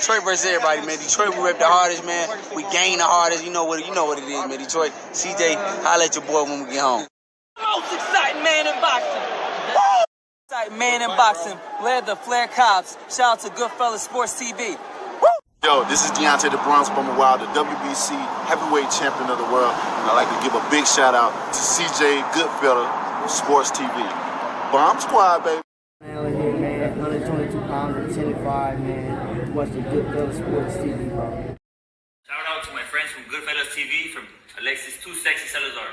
Detroit versus everybody, man. Detroit, we rep the hardest, man. We gain the hardest. You know what it is, man. Detroit, CJ, holla at your boy when we get home. Most exciting man in boxing. Exciting man in boxing. Led the Flair Cops. Shout out to Goodfellas Sports TV. Yo, this is Deontay the Bronx Bummer Wild, the WBC heavyweight champion of the world. And I'd like to give a big shout out to CJ Goodfellas Sports TV. Bomb Squad, baby. Man, here, man. 122 pounds, 10-5, man. Watch the Goodfellas Sports TV, bro. Shout out to my friends from Goodfellas TV, from Alexis Too Sexy Salazar.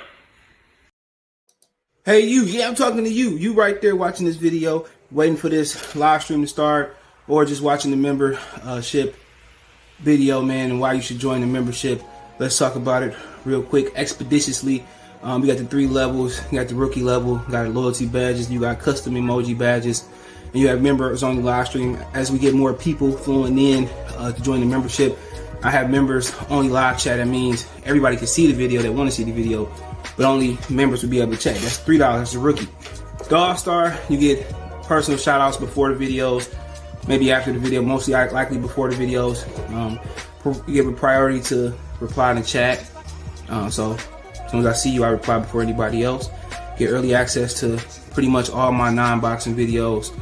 Hey, you. Yeah, I'm talking to you. You right there watching this video, waiting for this live stream to start, or just watching the membership video, man, and why you should join the membership. Let's talk about it real quick, expeditiously. We got the 3 levels. You got the rookie level, you got loyalty badges, you got custom emoji badges, and you have members on the live stream. As we get more people flowing in to join the membership, I have members only live chat. That means everybody can see the video that want to see the video, but only members will be able to chat. That's $3. That's a rookie. The All-Star, you get personal shout outs before the videos, maybe after the video, mostly likely before the videos. You give a priority to reply in the chat. So as soon as I see you, I reply before anybody else. Get early access to pretty much all my non-boxing videos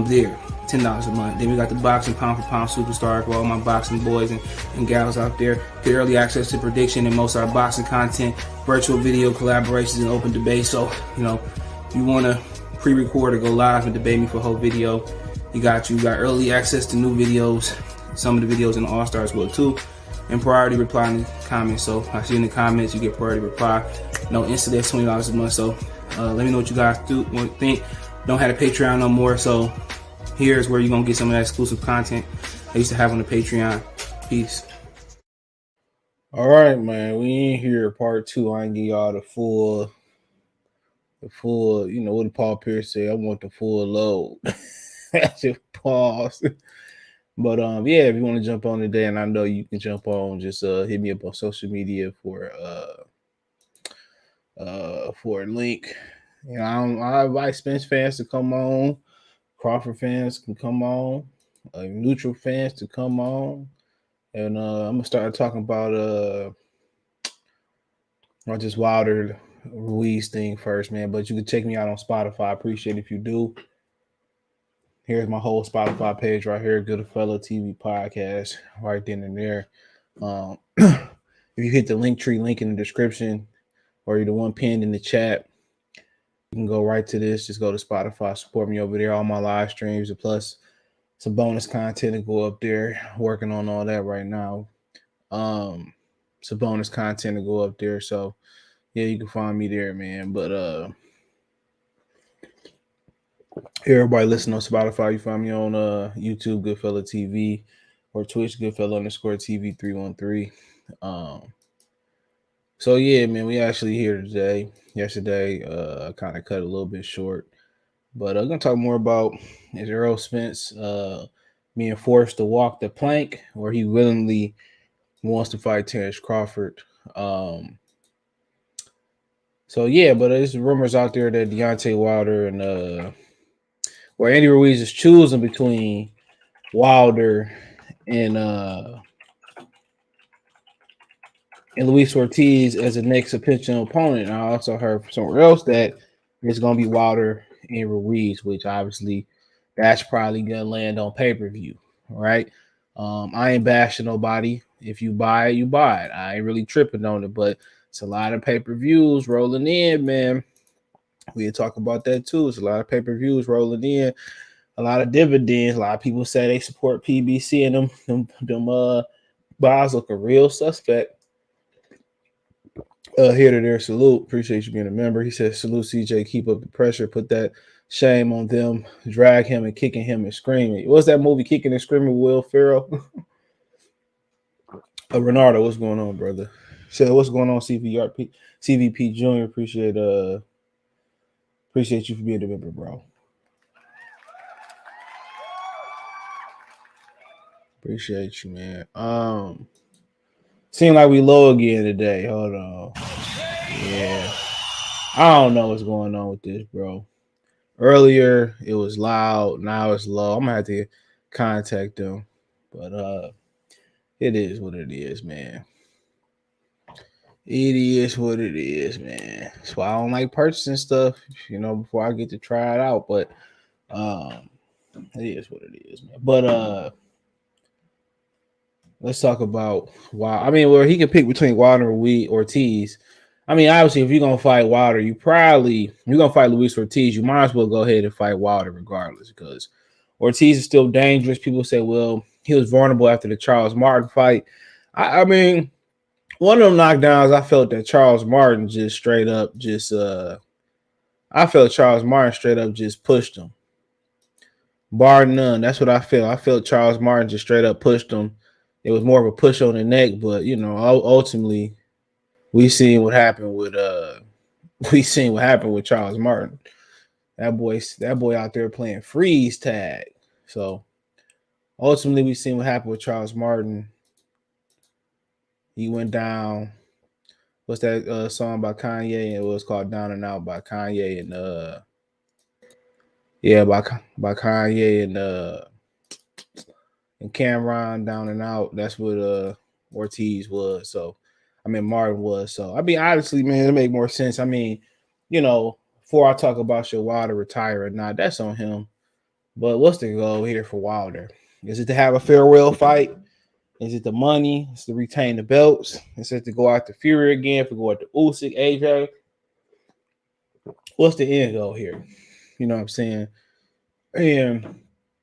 there. $10 a month. Then we got the boxing pound for pound superstar for all my boxing boys and gals out there. Get early access to prediction and most of our boxing content, virtual video collaborations, and open debate. So, you know, if you want to pre-record or go live and debate me for a whole video, you got early access to new videos, some of the videos in the All-Stars will too, and priority reply in the comments. So I see in the comments, you get priority reply. No incident, $20 a month. So let me know what you guys think. Don't have a Patreon no more, so here's where you're gonna get some of that exclusive content I used to have on the Patreon. Peace. All right, man. We in here, part 2. I ain't give y'all the full, you know what Paul Pierce say, I want the full load. Just pause. But yeah, if you want to jump on today, and I know you can jump on, just hit me up on social media for a link. You know, I invite Spence fans to come on, Crawford fans can come on, neutral fans to come on, and I'm gonna start talking about not just Wilder Ruiz thing first, man. But you can check me out on Spotify. I appreciate it if you do. Here's my whole Spotify page right here, Goodfellas TV podcast, right then and there. If you hit the Linktree link in the description, or you're the one pinned in the chat, you can go right to this. Just go to Spotify, support me over there. All my live streams, and plus some bonus content to go up there. Working on all that right now. Some bonus content to go up there. So yeah, you can find me there, man. But everybody listen on Spotify. You find me on YouTube, Goodfellas TV, or Twitch, Goodfellas_TV 313. So yeah, man, we actually here today. Yesterday, I kind of cut a little bit short, but I'm gonna talk more about is Errol Spence being forced to walk the plank, or he willingly wants to fight Terence Crawford. So yeah, but there's rumors out there that Deontay Wilder and where Andy Ruiz is choosing between Wilder and Luis Ortiz as the next potential opponent. And I also heard from somewhere else that it's going to be Wilder and Ruiz, which obviously that's probably going to land on pay-per-view, right? I ain't bashing nobody. If you buy it, you buy it. I ain't really tripping on it, but it's a lot of pay-per-views rolling in, man. We'll talk about that too. It's a lot of pay-per-views rolling in, a lot of dividends. A lot of people say they support PBC, and them buys look a real suspect. Here to their salute. Appreciate you being a member. He says, salute CJ, keep up the pressure, put that shame on them, drag him and kicking him and screaming. What's that movie, Kicking and Screaming with Will Ferrell? Renardo, what's going on, brother? So what's going on, CVP Jr.? Appreciate you for being a member, bro. Appreciate you, man. Seem like we low again today. Hold on. Yeah. I don't know what's going on with this, bro. Earlier, it was loud. Now it's low. I'm going to have to contact them. But it is what it is, man. It is what it is, man. That's why I don't like purchasing stuff, before I get to try it out. But it is what it is, man. But let's talk about where he can pick between Wilder and Ortiz. I mean, obviously, if you're gonna fight Wilder, you're gonna fight Luis Ortiz. You might as well go ahead and fight Wilder regardless, because Ortiz is still dangerous. People say, well, he was vulnerable after the Charles Martin fight. I mean, one of them knockdowns, I felt that Charles Martin just straight up pushed him. Bar none. That's what I felt. I felt Charles Martin just straight up pushed him. It was more of a push on the neck, but ultimately we seen what happened with Charles Martin. That boy out there playing freeze tag. So ultimately we seen what happened with Charles Martin. He went down. What's that song by Kanye? It was called Down and Out by Kanye and by Kanye and Cameron. Down and Out. That's what Ortiz was. Martin was. So I mean, honestly, man, it make more sense. I mean, before I talk about should Wilder retire or not, that's on him. But what's the goal here for Wilder? Is it to have a farewell fight? Is it the money? Is it to retain the belts? Is it to go after Fury again? If we go after Usyk, AJ? What's the end goal here? You know what I'm saying? And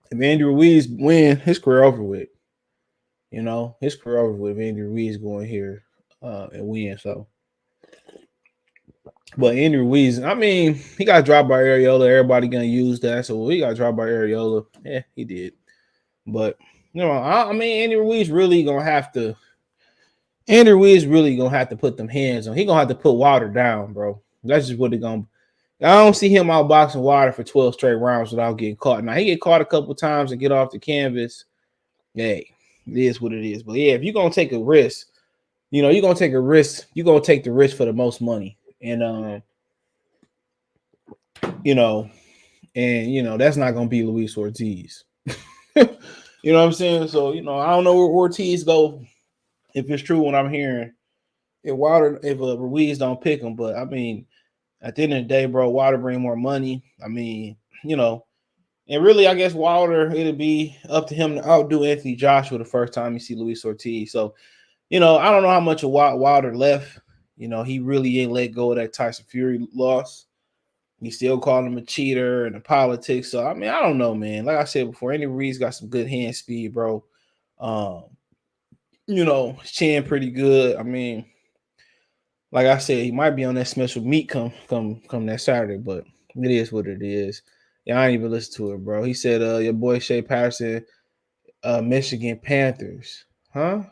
if Andy Ruiz win, his career over with. His career over with. If Andy Ruiz going here and win. So, but Andy Ruiz, I mean, he got dropped by Areola. Everybody gonna use that. So he got dropped by Areola. Yeah, he did. But I mean, Andy Ruiz really gonna have to put them hands on. He gonna have to put Wilder down, bro. That's just what it gonna. I don't see him outboxing Wilder for 12 straight rounds without getting caught. Now he get caught a couple times and get off the canvas. Hey, it is what it is. But yeah, if you're gonna take a risk, you're gonna take a risk. You're gonna take the risk for the most money, and that's not gonna be Luis Ortiz. You know what I'm saying? So, I don't know where Ortiz go if it's true what I'm hearing. If Ruiz don't pick him, but I mean, at the end of the day, bro, Wilder bring more money. I mean, and really, I guess Wilder, it'll be up to him to outdo Anthony Joshua the first time you see Luis Ortiz. So, I don't know how much of Wilder left. He really ain't let go of that Tyson Fury loss. He still calling him a cheater and the politics. So, I mean, I don't know, man. Like I said before, Andy Ruiz got some good hand speed, bro. His chin pretty good. I mean, like I said, he might be on that special meet come that Saturday, but it is what it is. Yeah, I ain't even listen to it, bro. He said, your boy Shea Patterson, Michigan Panthers. Huh?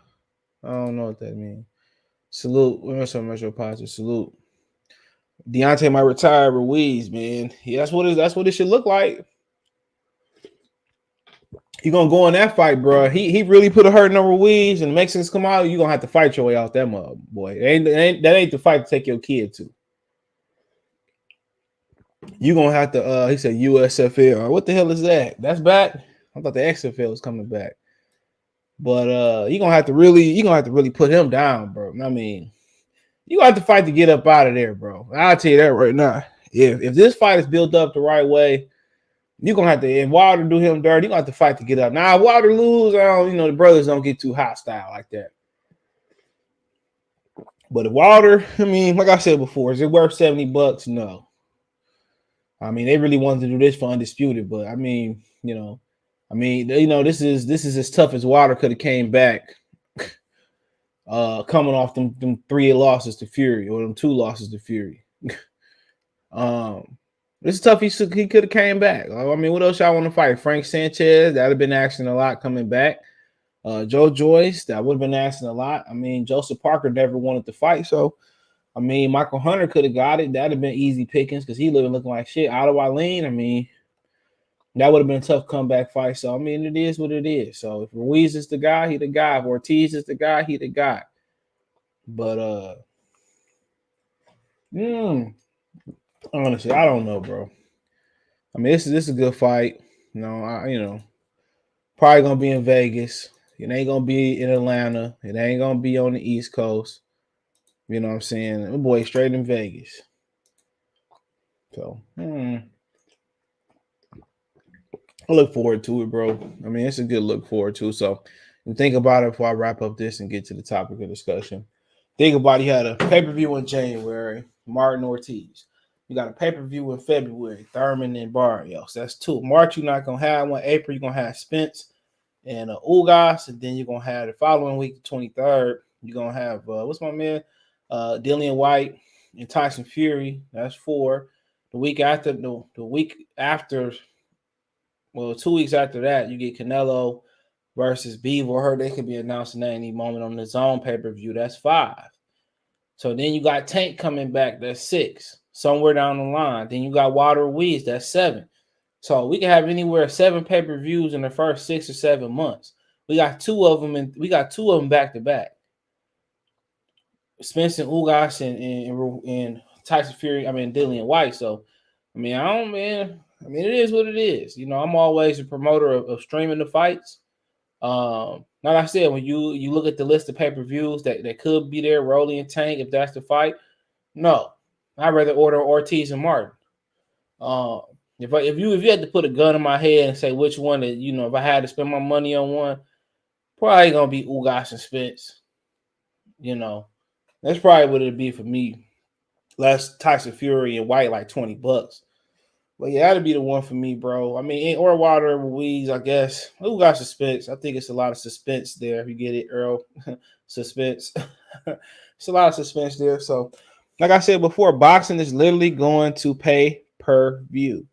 I don't know what that means. Salute. What's up, Metro Positive? Salute. Deontay might retire Ruiz, man. Yeah, that's what it should look like. You're gonna go in that fight, bro. He really put a hurt on Ruiz, and the Mexicans come out. You're gonna have to fight your way out that mug, boy. That ain't the fight to take your kid to. You're gonna have to. He said USFL. What the hell is that? That's back. I thought the XFL was coming back, but you're gonna have to really put him down, bro. I mean, you gonna have to fight to get up out of there, bro. I'll tell you that right now. If this fight is built up the right way, you're gonna have to, and Wilder do him dirty, you're gonna have to fight to get up. Now, if Wilder lose, the brothers don't get too hostile like that. But if Wilder, I mean, like I said before, is it worth $70? No. I mean, they really wanted to do this for Undisputed, but I mean, this is as tough as Wilder could have came back. Coming off them 3 losses to Fury, or them 2 losses to Fury. This is tough. He could have came back. I mean, what else y'all want to fight? Frank Sanchez, that would have been asking a lot coming back. Joe Joyce, that would have been asking a lot. I mean, Joseph Parker never wanted to fight, so I mean, Michael Hunter could have got it. That'd have been easy pickings because he looking like shit. Out of Eileen, I mean, that would have been a tough comeback fight. So I mean, it is what it is. So if Ruiz is the guy, he the guy. If Ortiz is the guy, he the guy. But honestly, I don't know, bro. I mean, this is a good fight. Probably gonna be in Vegas. It ain't gonna be in Atlanta. It ain't gonna be on the East Coast. You know what I'm saying? My boy straight in Vegas. So I look forward to it, bro. I mean, it's a good look forward to. So think about it before I wrap up this and get to the topic of discussion. Think about it. He had a pay-per-view in January, Martin Ortiz. You got a pay-per-view in February, Thurman and Barrios. That's 2. March, you're not going to have one. April, you're going to have Spence and Ugas. And then you're going to have the following week, the 23rd, you're going to have, what's my man? Dillian White and Tyson Fury. That's 4. The week after, the week after, well, 2 weeks after that, you get Canelo versus Beaver. Heard they could be announcing at any moment on the Zone pay-per-view. That's 5. So then you got Tank coming back. That's 6. Somewhere down the line. Then you got Water Ruiz. That's 7. So we can have anywhere 7 pay-per-views in the first 6 or 7 months. We got 2 of them, and we got 2 of them back to back. Spence and Ugas and Tyson Fury. I mean Dillian White. So it is what it is. You know, I'm always a promoter of streaming the fights. Like I said, when you look at the list of pay-per-views that could be there, Rolly and Tank, if that's the fight, no, I'd rather order Ortiz and Martin. If you had to put a gun in my head and say which one that, you know, if I had to spend my money on one, probably gonna be Ugas and Spence. You know, that's probably what it'd be for me. Less Tyson Fury and White, like $20. But yeah, that'd be the one for me, bro. I mean, or Water Ruiz, I guess. Ugas suspense. I think it's a lot of suspense there. If you get it, Errol. Suspense. It's a lot of suspense there. So, like I said before, boxing is literally going to pay per view.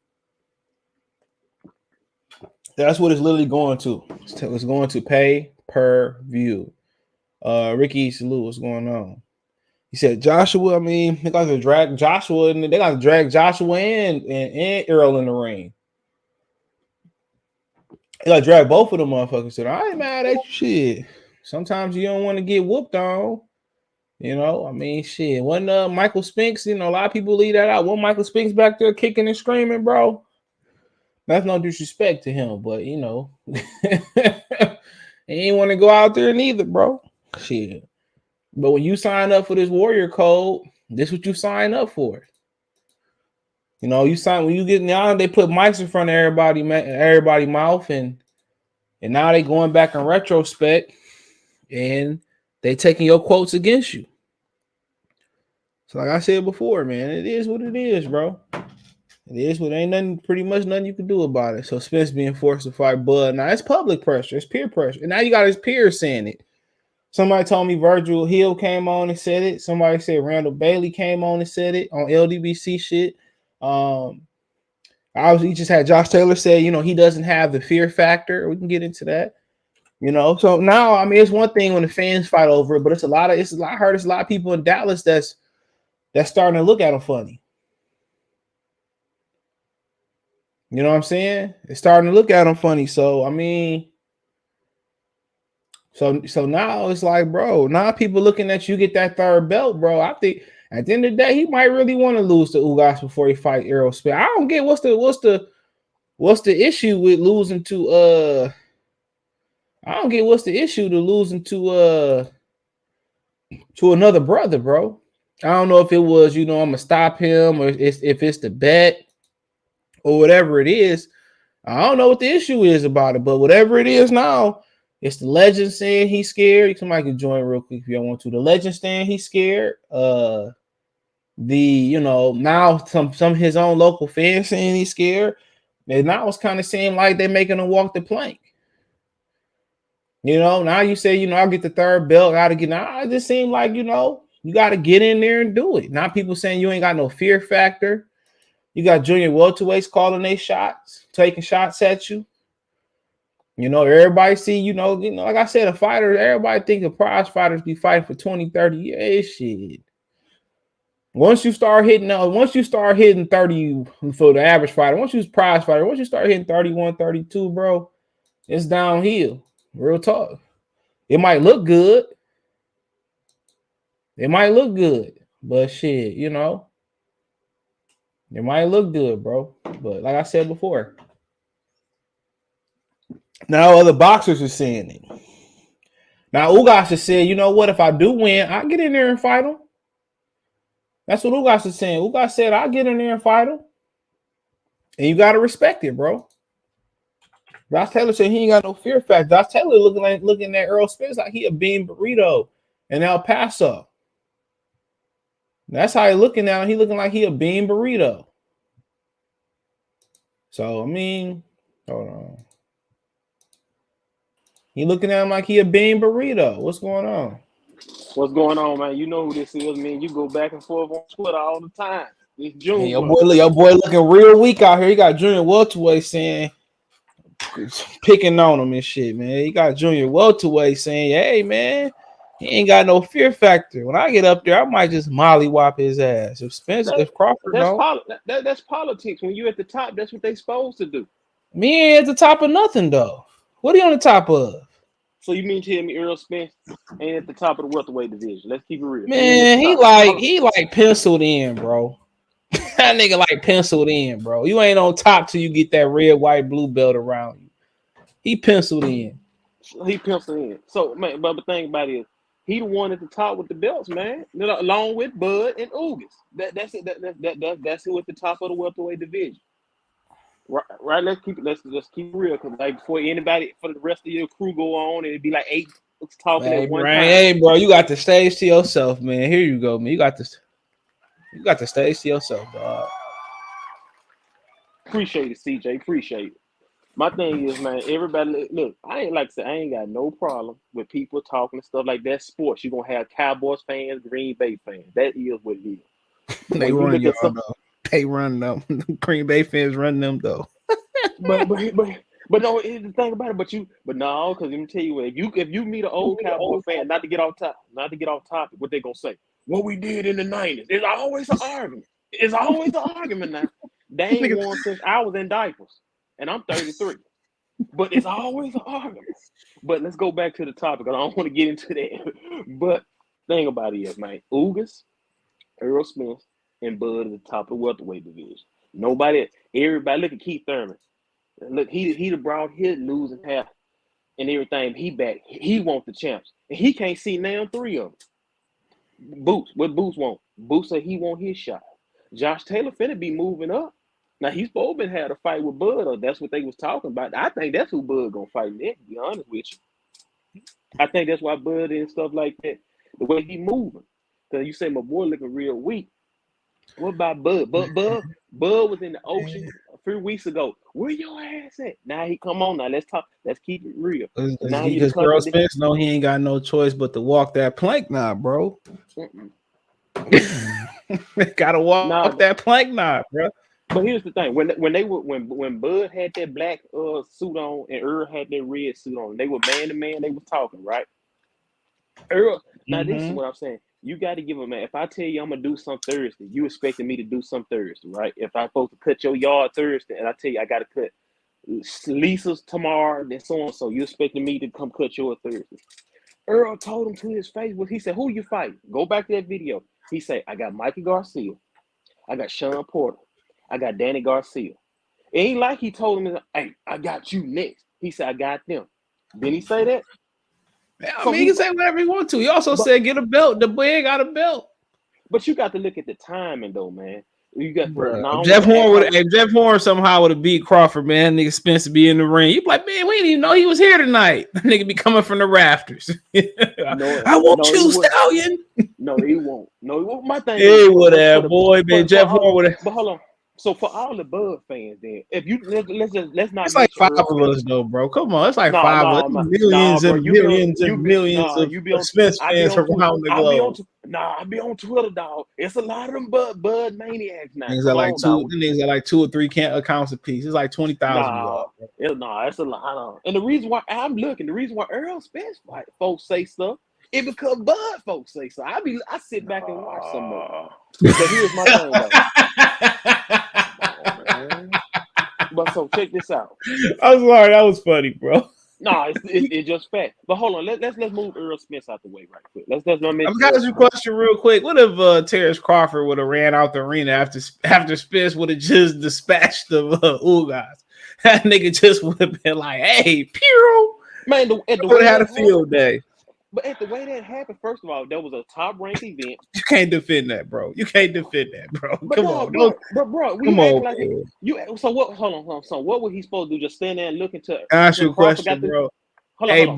That's what it's literally going to. It's going to pay per view. Ricky Salute, what's going on? He said Joshua. I mean, they got to drag Joshua, and they got to drag Joshua and Errol in the ring. They got to drag both of them motherfuckers. So I ain't mad at you. Shit. Sometimes you don't want to get whooped on. You know, I mean, shit. When Michael Spinks, you know, a lot of people leave that out. When Michael Spinks back there kicking and screaming, bro. That's no disrespect to him, but you know, he ain't want to go out there neither, bro. Shit. But when you sign up for this Warrior Code, this is what you sign up for. You know, when you get now, they put mics in front of everybody's mouth, and now they going back in retrospect, and they taking your quotes against you. So, like I said before, man, it is what it is, bro. It is what ain't pretty much nothing you can do about it. So Spence being forced to fight Bud. Now it's public pressure, it's peer pressure, and now you got his peers saying it. Somebody told me Virgil Hill came on and said it. Somebody said Randall Bailey came on and said it on LDBC shit. Obviously, you just had Josh Taylor say, you know, he doesn't have the fear factor. We can get into that. You know, so now, I mean, it's one thing when the fans fight over it, but it's a lot of people in Dallas that's starting to look at him funny. You know what I'm saying? It's starting to look at him funny. So, I mean, so now it's like, bro, now people looking at you get that 3rd belt, bro. I think at the end of the day, he might really want to lose to Ugas before he fight Errol Spence. I don't get what's the issue with losing to I don't get what's the issue to losing to another brother, bro. I don't know if it was, you know, I'm gonna stop him, or if it's the bet or whatever it is. I don't know what the issue is about it, but whatever it is now, it's the legend saying he's scared. Somebody can join real quick if you want to. The legend saying he's scared. Now some of his own local fans saying he's scared. And now it's kind of seem like they're making him walk the plank. You know, now you say, you know, I'll get the 3rd belt. Now it just seems like, you know, you got to get in there and do it. Now people saying you ain't got no fear factor. You got junior welterweights calling their shots, taking shots at you. You know, everybody see, you know, like I said, a fighter, everybody think the prize fighters be fighting for 20, 30 years. Shit. Once you start hitting 30 for the average fighter, once you prize fighter, once you start hitting 31, 32, bro, it's downhill. Real talk. It might look good. But shit, you know, it might look good, bro. But like I said before, now other boxers are saying it. Now Ugas has said, you know what? If I do win, I'll get in there and fight him. That's what Ugas is saying. Ugas said, I'll get in there and fight him. And you got to respect it, bro. Josh Taylor said he ain't got no fear factor. Josh Taylor looking at Errol Spence like he a bean burrito in El Paso. That's how he looking now. He looking like he a bean burrito. So, I mean, hold on. He looking at him like he a bean burrito. What's going on? What's going on, man? You know who this is, man. You go back and forth on Twitter all the time. It's June. Hey, your boy looking real weak out here. He got Junior Welterweight saying, picking on him and shit, man. He got Junior Welterweight saying, hey, man, he ain't got no fear factor. When I get up there, I might just mollywop his ass. If Crawford that's politics. When you at the top, that's what they supposed to do. Me ain't at the top of nothing, though. What are you on the top of? So you mean to tell me Errol Spence ain't at the top of the welterweight division? Let's keep it real. Man, he like penciled in, bro. That nigga like penciled in, bro. You ain't on top till you get that red, white, blue belt around you. He penciled in. He penciled in. So, man, but the thing about it is, he the one at the top with the belts, man. Along with Bud and Ugas. That's it. That's who at the top of the welterweight division. Right. Let's keep it real, because like before anybody for the rest of your crew go on, it'd be like 8 talking at one time. Hey, bro, you got the stage to yourself, man. Here you go, man. You got the stage to yourself, dog. Appreciate it, CJ. Appreciate it. My thing is, man, everybody look. I ain't got no problem with people talking and stuff like that. Sports, you're gonna have Cowboys fans, Green Bay fans. That is what it is. They run y'all though. They run them. Green Bay fans run them though. but no, here's the thing about it. But no, because let me tell you what, if you meet an old Cowboy fan, not to get off topic, what they gonna say? What we did in the 90s. It's always an argument. It's always an argument now. They ain't won since I was in diapers, and I'm 33. But it's always an argument. But let's go back to the topic. I don't want to get into that. But thing about it is, man, Ugas, Errol Spence, and Bud at the top of the welterweight division. Everybody look at Keith Thurman. Look, he brought his losing half and everything. He back. He wants the champs. And he can't see now 3 of them. Boots, what Boots want? Boots said he want his shot. Josh Taylor finna be moving up. Now he's supposed to have a fight with Bud, or that's what they was talking about. I think that's who Bud gonna fight next, to be honest with you. I think that's why Bud and stuff like that, the way he moving. Because you say my boy looking real weak. What about Bud? Bud was in the ocean a few weeks ago. Where your ass at? Now he come on. Now let's talk. Let's keep it real. Because Errol Spence know he ain't got no choice but to walk that plank now, bro. Gotta walk that plank now, bro. But here's the thing: when Bud had that black suit on and Errol had that red suit on, they were man to man. They was talking, right? Errol. Now this is what I'm saying. You got to give him, man. If I tell you I'm gonna do something Thursday, you expecting me to do something Thursday, right? If I'm supposed to cut your yard Thursday, and I tell you I got to cut Lisa's tomorrow, then so and so, you expecting me to come cut yours Thursday? Errol told him to his face, he said, "Who you fighting?" Go back to that video. He said, "I got Mikey Garcia, I got Sean Porter, I got Danny Garcia." It ain't like he told him, "Hey, I got you next." He said, "I got them." Didn't he say that? Yeah, I mean, he can say whatever he wants to. He also said, "Get a belt." The boy ain't got a belt. But you got to look at the timing, though, man. You got if Jeff Horn somehow would have beat Crawford, man, nigga Spence would be in the ring. You be like, man, we didn't even know he was here tonight. Nigga be coming from the rafters. I want you, Stallion. No, he won't. No, he won't. My thing. He would have, boy, man. Jeff Horn would have. But hold on. So for all the Bud fans, then, if you let's not. It's like 5 of us, though, bro. Come on, it's like 5 of us. Millions and millions and millions of Spence fans around the globe. I be on Twitter, dog. It's a lot of them Bud maniacs now. Niggas are like 2 or 3 accounts a piece. It's like 20,000. It's a lot. And the reason why Errol Spence folks say stuff, it because Bud folks say so. I sit back and watch some more. So here's my thing, though. But so check this out. I'm sorry, that was funny, bro. No, it's just fact. But hold on, let's move Errol Spence out the way right quick. Let's not make. I've got you a question real quick. What if Terence Crawford would have ran out the arena after Spence would have just dispatched the Ugas? That nigga just would have been like, "Hey, pew!" Man, would have had a field day. But at the way that happened, first of all, there was a top-ranked event. You can't defend that, bro. You can't defend that, bro. But Come no, on, bro, we come acting on, like man. you. So what? Hold on. So what was he supposed to do? Just stand there and look into? I ask you a Crawford question, got the. bro. Hold Hey, on.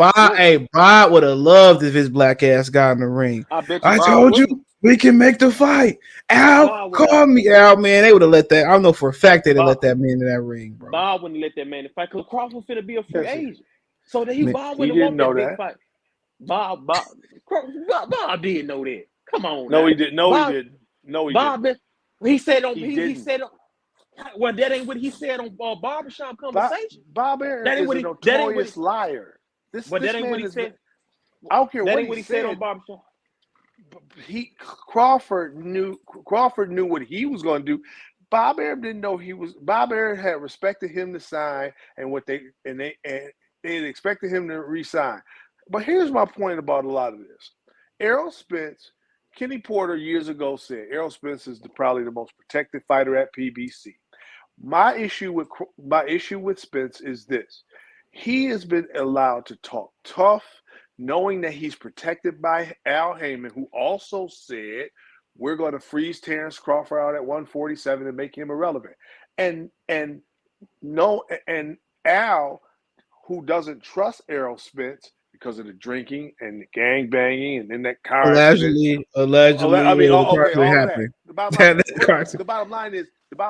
Bob would have loved if his black ass got in the ring. I bet you I Bob told you wouldn't. we can make the fight. Al, Bob would call me, Al, man. They would have let that. I know for a fact they'd have let that man in that ring, bro. Bob wouldn't let that man fight because Crawford finna be a free agent. So that Bob He wouldn't didn't want know that big that. fight. Bob did know that. Come on, No, now. he didn't. No, Bob, he didn't. No, he Bob, didn't. he said on. He He didn't. said on. Well, that ain't what he said on Barbershop Conversation. Bob Arum That ain't is what a he. notorious liar. This But that ain't man what he is. said. I don't care That what ain't what he said on Barbershop. Crawford knew what he was going to do. Bob Arum didn't know he was. Bob Arum had respected him to sign, and they had expected him to re-sign. But here's my point about a lot of this. Errol Spence, Kenny Porter years ago said Errol Spence is probably the most protected fighter at PBC. My issue with Spence is this: he has been allowed to talk tough, knowing that he's protected by Al Heyman, who also said we're going to freeze Terence Crawford out at 147 and make him irrelevant. And Al, who doesn't trust Errol Spence because of the drinking and the gang banging and then that car accident. Allegedly, I mean, all of happened. that. The bottom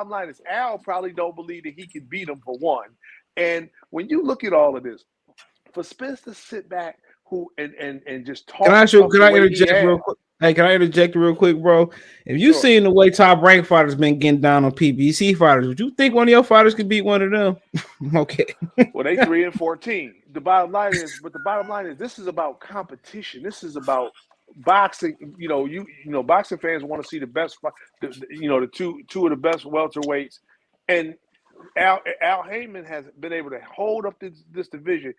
line is Al probably don't believe that he can beat him for one. And when you look at all of this, for Spence to sit back and just talk. Can I interject real quick? Hey, can I interject real quick, bro? If you seen the way top ranked fighters been getting down on PBC fighters, would you think one of your fighters could beat one of them? Okay. Well, they 3-14. The bottom line is, this is about competition. This is about boxing. Boxing fans want to see the best. The two of the best welterweights, and Al Heyman has been able to hold up this division.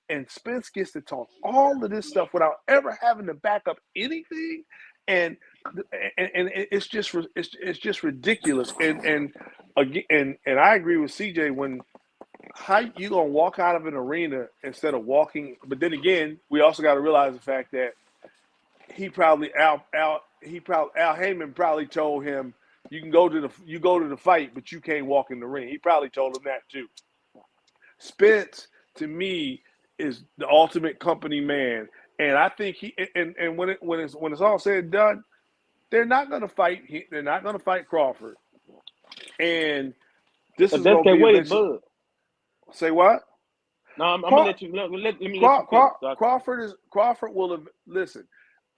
And Spence gets to talk all of this stuff without ever having to back up anything, and it's just ridiculous. And I agree with CJ when how you gonna walk out of an arena instead of walking. But then again, we also got to realize the fact that Al Heyman probably told him, you go to the fight, but you can't walk in the ring. He probably told him that too. Spence, to me, is the ultimate company man, and I think when it's all said and done, they're not going to fight. They're not going to fight Crawford, and this is going to be eventually. Say what? No, I'm gonna let you. Let me Crawford will have listen.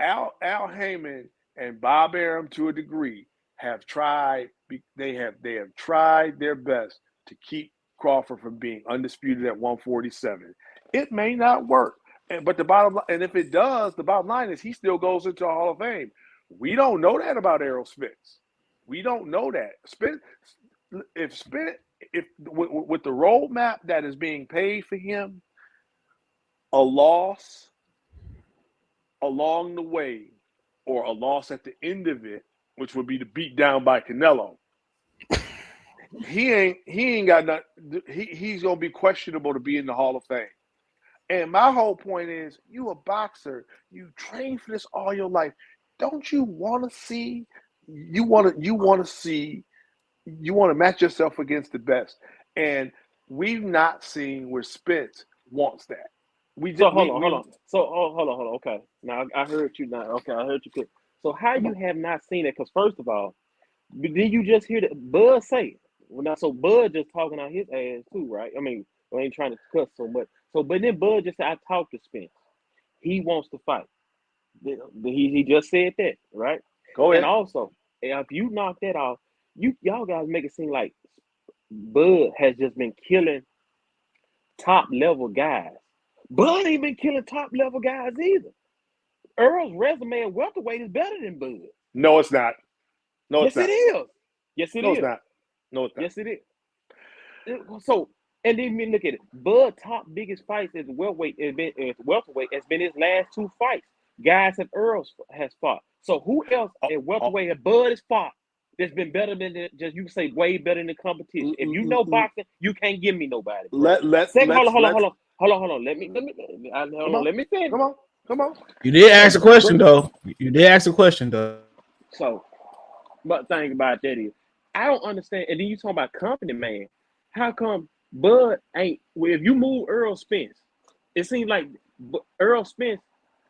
Al Heyman and Bob Arum to a degree have tried. They have tried their best to keep Crawford from being undisputed at 147. It may not work, but if it does, the bottom line is he still goes into the Hall of Fame. We don't know that about Errol Spence. We don't know that. If with the roadmap that is being paid for him, a loss along the way or a loss at the end of it, which would be to beat down by Canelo, he ain't got nothing. He's gonna be questionable to be in the Hall of Fame. And my whole point is, you a boxer, you train for this all your life. Don't you want to see? You want to match yourself against the best, and we've not seen where Spence wants that. Hold on. Okay, now I heard you. Now, okay, I heard you. So how you have not seen it? Because first of all, did you just hear that Bud say? Well, now, so Bud just talking out his ass too, right? I mean, I ain't trying to cuss so much. So, but then Bud just said, I talked to Spence. He wants to fight. He just said that, right? Go ahead. And also, if you knock that off, y'all guys make it seem like Bud has just been killing top level guys. Bud ain't been killing top level guys either. Errol's resume at welterweight is better than Bud. No, it's not. Yes, it is. No, it's not. No, it's not. Yes, it is. So, and then we look at it. Bud top biggest fights as welterweight has been his last two fights. Guys that Errol has fought. So who else at welterweight that Bud has fought that's been better than just you say way better than the competition? If you know boxing, you can't give me nobody. Hold on. Let me finish. Come on. Come on. You did ask a question though. You did ask a question though. So, but thing about that is, I don't understand. And then you talking about company, man. How come Bud ain't? Well, if you move Earl Spence, it seems like Earl Spence,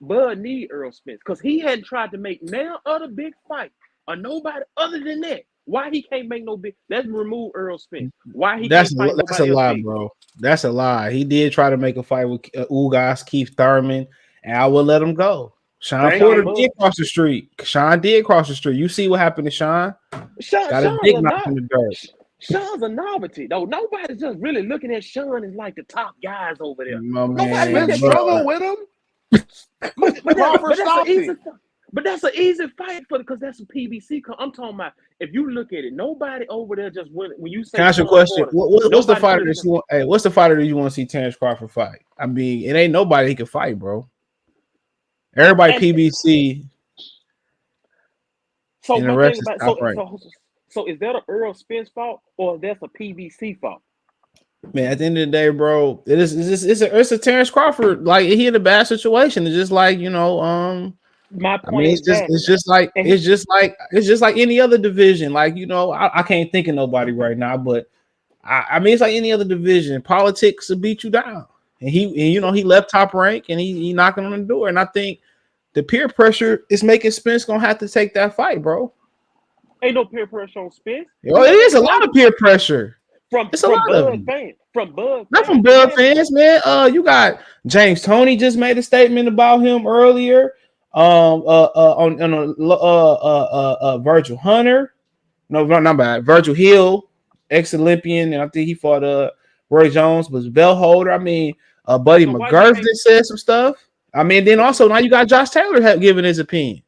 Bud need Earl Spence because he hadn't tried to make no other big fight or nobody other than that. Why he can't make no big? Let's remove Earl Spence. Why he can't fight that's a nobody else lie, big? bro. That's a lie. He did try to make a fight with Ugas, Keith Thurman, and I will let him go. Sean Porter did cross the street. Sean did cross the street. You see what happened to Sean? Got a big knock in the dirt. Sean's a novelty, though. Nobody's just really looking at Sean as like the top guys over there. Nobody's struggling with him. But that's an easy fight for because that's a PBC. I'm talking about if you look at it, nobody over there just when you say. Can I ask you a question? What's the fighter that you want? Hey, what's the fighter that you want to see Terence Crawford fight? I mean, it ain't nobody he can fight, bro. Everybody PBC. So and the rest is top right. So is that an Earl Spence fault or that's a PBC fault? Man, at the end of the day, bro, it's a Terence Crawford. Like he in a bad situation. It's just like my point. I mean, it's just like any other division. Like I can't think of nobody right now, but I mean, it's like any other division. Politics will beat you down, and he left Top Rank and he knocking on the door. And I think the peer pressure is making Spence gonna have to take that fight, bro. Ain't no peer pressure on Spence. Oh, it is a lot of peer pressure. From Bud fans. Not from Bud fans, man. You got James Toney just made a statement about him earlier. On Virgil Hunter. No, not bad. Virgil Hill, ex-Olympian, and I think he fought Roy Jones, was belt holder. I mean, Buddy McGurth said some stuff. I mean, then also now you got Josh Taylor giving his opinion.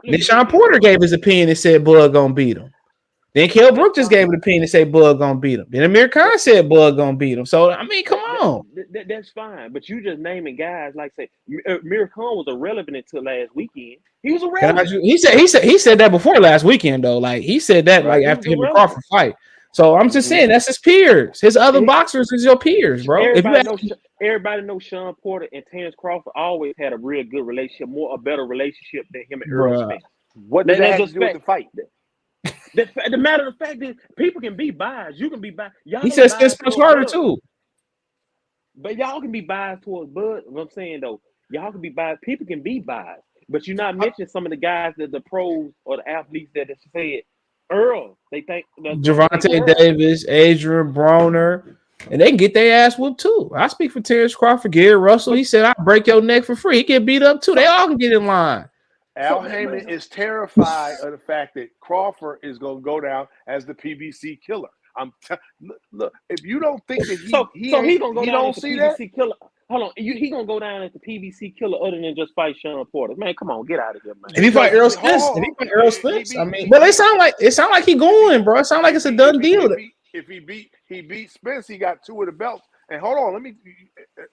Then Sean Porter gave his opinion and said Bud gonna beat him. Then Kell Brook just gave an opinion and said Bud gonna beat him. Then Amir Khan said Bud gonna beat him. So I mean, come on. That's fine, but you just naming guys like say Amir Khan was irrelevant until last weekend. He was irrelevant. He said that before last weekend though. Like he said that like after him and Crawford fight. So I'm just saying that's his peers. His other boxers is your peers, bro. Everybody knows Sean Porter and Terence Crawford always had a real good relationship, a better relationship than him and Earl Spence. What does that have to do with the fight? The matter of fact is, people can be biased. You can be biased. He said Spence punched harder too. But y'all can be biased towards Bud. What I'm saying though, y'all can be biased. People can be biased, but you're not mentioning some of the guys that the pros or the athletes that have said Earl. They think Gervonta Davis, Adrian Broner, and they can get their ass whooped too. I speak for Terence Crawford, Gary Russell. He said, "I'll break your neck for free." He get beat up too. They all can get in line. Al Heyman is terrified of the fact that Crawford is going to go down as the PBC killer. Look, if you don't think that he gonna go down as the PBC killer. Hold on, he gonna go down as the PBC killer other than just fight Sean Porter. Man, come on, get out of here, man. If he fight Errol Spence, I mean, but it sound like he going, bro. It sound like it's a done deal. If he beat Spence, he got 2 of the belts. And hold on,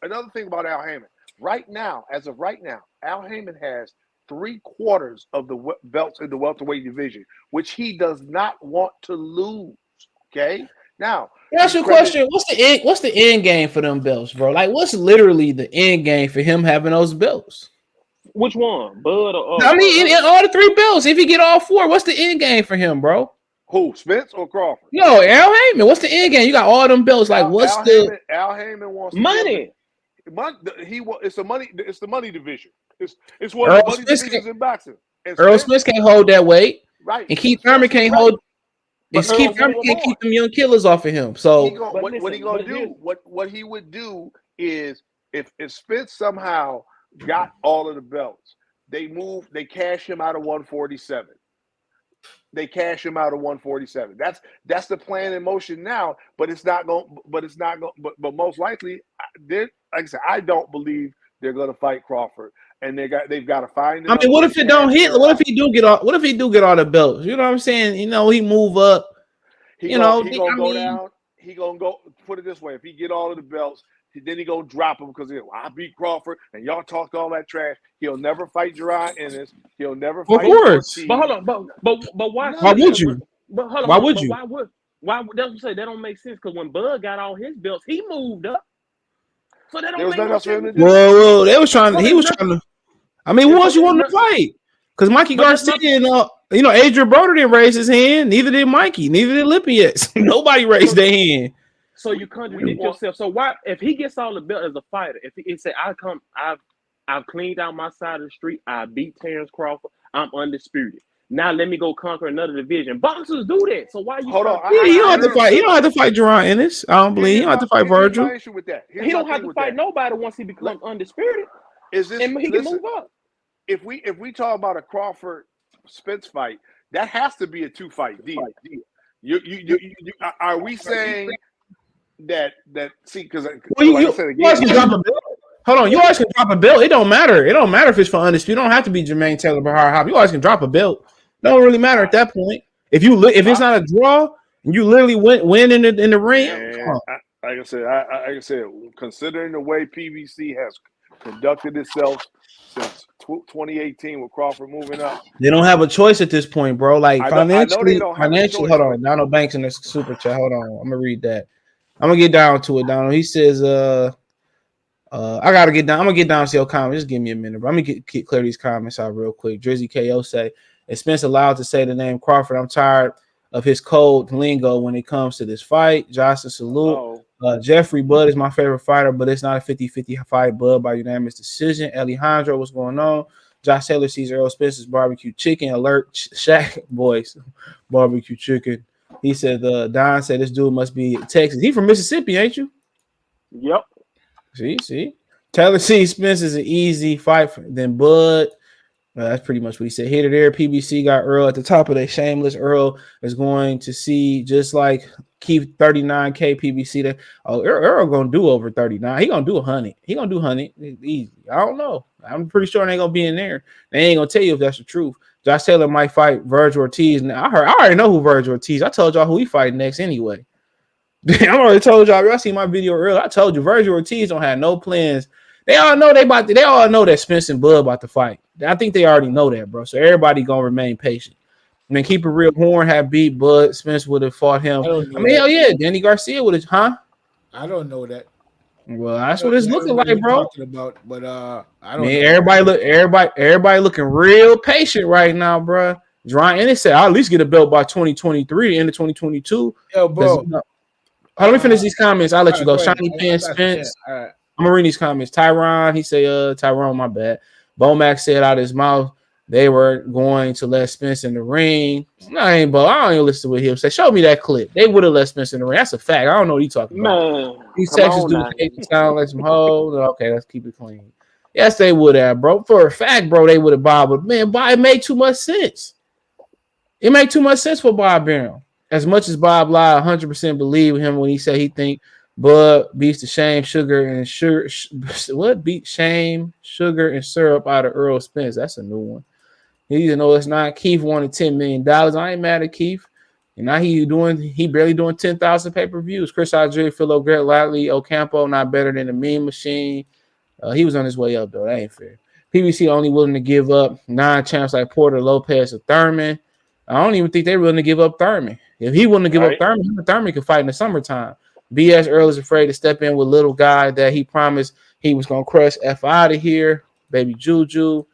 another thing about Al Heyman. Right now, as of right now, Al Heyman has 3/4 of the belts in the welterweight division, which he does not want to lose. Okay, now ask you a question: What's the end game for them belts, bro? Like, what's literally the end game for him having those belts? Which one, Bud or? I mean, in all the 3 belts, if he get all 4, what's the end game for him, bro? Who, Spence or Crawford? No, Al Heyman. What's the end game? You got all them belts. Like, Al Heyman wants money? It's the money division. It's one of the money divisions in boxing. Earl Spence can't hold that weight, right? And Keith Thurman can't hold. Keith Thurman can't keep them young killers off of him. So what he gonna do? What he would do is if Spence somehow got all of the belts, they cash him out of 147. They cash him out of 147. That's the plan in motion now, but it's not going. But most likely, like I said, I don't believe they're going to fight Crawford, and they've got to find. I mean, what if it don't hit? What if he do get all? What if he do get all the belts? You know what I'm saying? He move up. He gonna go down. He gonna go. Put it this way: if he get all of the belts, then he gonna drop him because I beat Crawford, and y'all talked all that trash. He'll never fight Gerard Ennis. He'll never fight. Of course, but hold on, but why? Why would you? But hold on, why would you? Why? That's what I'm saying. That don't make sense because when Bud got all his belts, he moved up. So that don't make no sense. Well, they was trying. He was trying to. I mean, who else you want to fight? Because Mikey Garcia and Adrian Broder didn't raise his hand. Neither did Mikey. Neither did Lippius. Nobody raised their hand. So you contradict yourself. So why, if he gets all the belt as a fighter, if he say, I've cleaned out my side of the street, I beat Terence Crawford, I'm undisputed. Now let me go conquer another division. Boxers do that. So why you hold on? Yeah, you don't have to fight. You don't have to fight Jerron Ennis. I don't believe. You don't have to fight Virgil. He don't have to fight nobody once he becomes undisputed. Is this? And he can move up. If we talk about a Crawford Spence fight, that has to be a 2-fight deal. Are we saying that see, because you always can drop a belt. Hold on, you always can drop a belt. It don't matter. It don't matter if it's for undisputed. It don't have to be Jermaine Taylor Bahar Hop. You always can drop a belt. It don't really matter at that point. If it's not a draw and you literally win in the ring. Like I said, considering the way PBC has conducted itself since 2018 with Crawford moving up, they don't have a choice at this point, bro. Like financially, hold on. Donald Banks in the super chat. Hold on, I'm gonna read that. I'm gonna get down to it, Donald. He says, I gotta get down. I'm gonna get down to your comments. Just give me a minute, bro. I'm gonna clear these comments out real quick. Drizzy KO say, is Spence allowed to say the name Crawford? I'm tired of his cold lingo when it comes to this fight. Johnson salute. Jeffrey Bud is my favorite fighter, but it's not a 50-50 fight. Bud by unanimous decision. Alejandro, what's going on? Josh Taylor sees Errol Spence's barbecue chicken. Alert Shaq boys, barbecue chicken. He said, Don said this dude must be Texas. He from Mississippi, ain't you? Yep. See. Taylor sees Spence is an easy fight than Bud. That's pretty much what he said. Here to there, PBC got Earl at the top of their shameless. Earl is going to see just like Keith 39K PBC. Earl gonna do over 39. He gonna do 100. He gonna do 100 easy. I don't know. I'm pretty sure they ain't gonna be in there. They ain't gonna tell you if that's the truth. Josh Taylor might fight Virgil Ortiz. Now I already know who Virgil Ortiz. I told y'all who he fight next anyway. I already told y'all. Y'all see my video earlier. I told you Virgil Ortiz don't have no plans. They all know they all know that Spence and Bud about to fight. I think they already know that, bro. So everybody gonna remain patient. I mean, keep it real. Horn had beat Bud. Spence would have fought him. I mean, hell yeah, Danny Garcia would have, huh? I don't know that. Well, that's what it's looking like, bro. But I don't. Man, everybody looking real patient right now, bro. Jerron Ennis said I'll at least get a belt by 2023, the end of 2022. Yo, bro. Let me finish these comments. I'll let you go. Shiny Pen Spence. All right. I'm gonna read these comments. Tyron, he say, Tyrone, my bad. Bomac said out of his mouth they were going to let Spence in the ring. No, I ain't Bo. I don't even listen to what he'll say. Show me that clip. They would have let Spence in the ring. That's a fact. I don't know what he's talking about. These Texas dudes sound like some hoes. Okay, let's keep it clean. Yes, they would have, bro. For a fact, bro, they would have Bob. But man, Bob, it made too much sense. It made too much sense for Bob Barron. As much as Bob lied, 100% believe him when he said he think Bud beats the shame, sugar, and what beat shame, sugar, and syrup out of Earl Spence? That's a new one. He know it's not. Keith wanted $10 million. I ain't mad at Keith. And now he barely doing 10,000 pay-per-views. Chris Audrey, Philo Grant, Lively, Ocampo, not better than the Meme Machine. He was on his way up, though. That ain't fair. PBC only willing to give up 9 champs like Porter, Lopez, or Thurman. I don't even think they're willing to give up Thurman. If he wouldn't give up Thurman could fight in the summertime. BS Earl is afraid to step in with little guy that he promised he was going to crush F out of here. Baby Juju.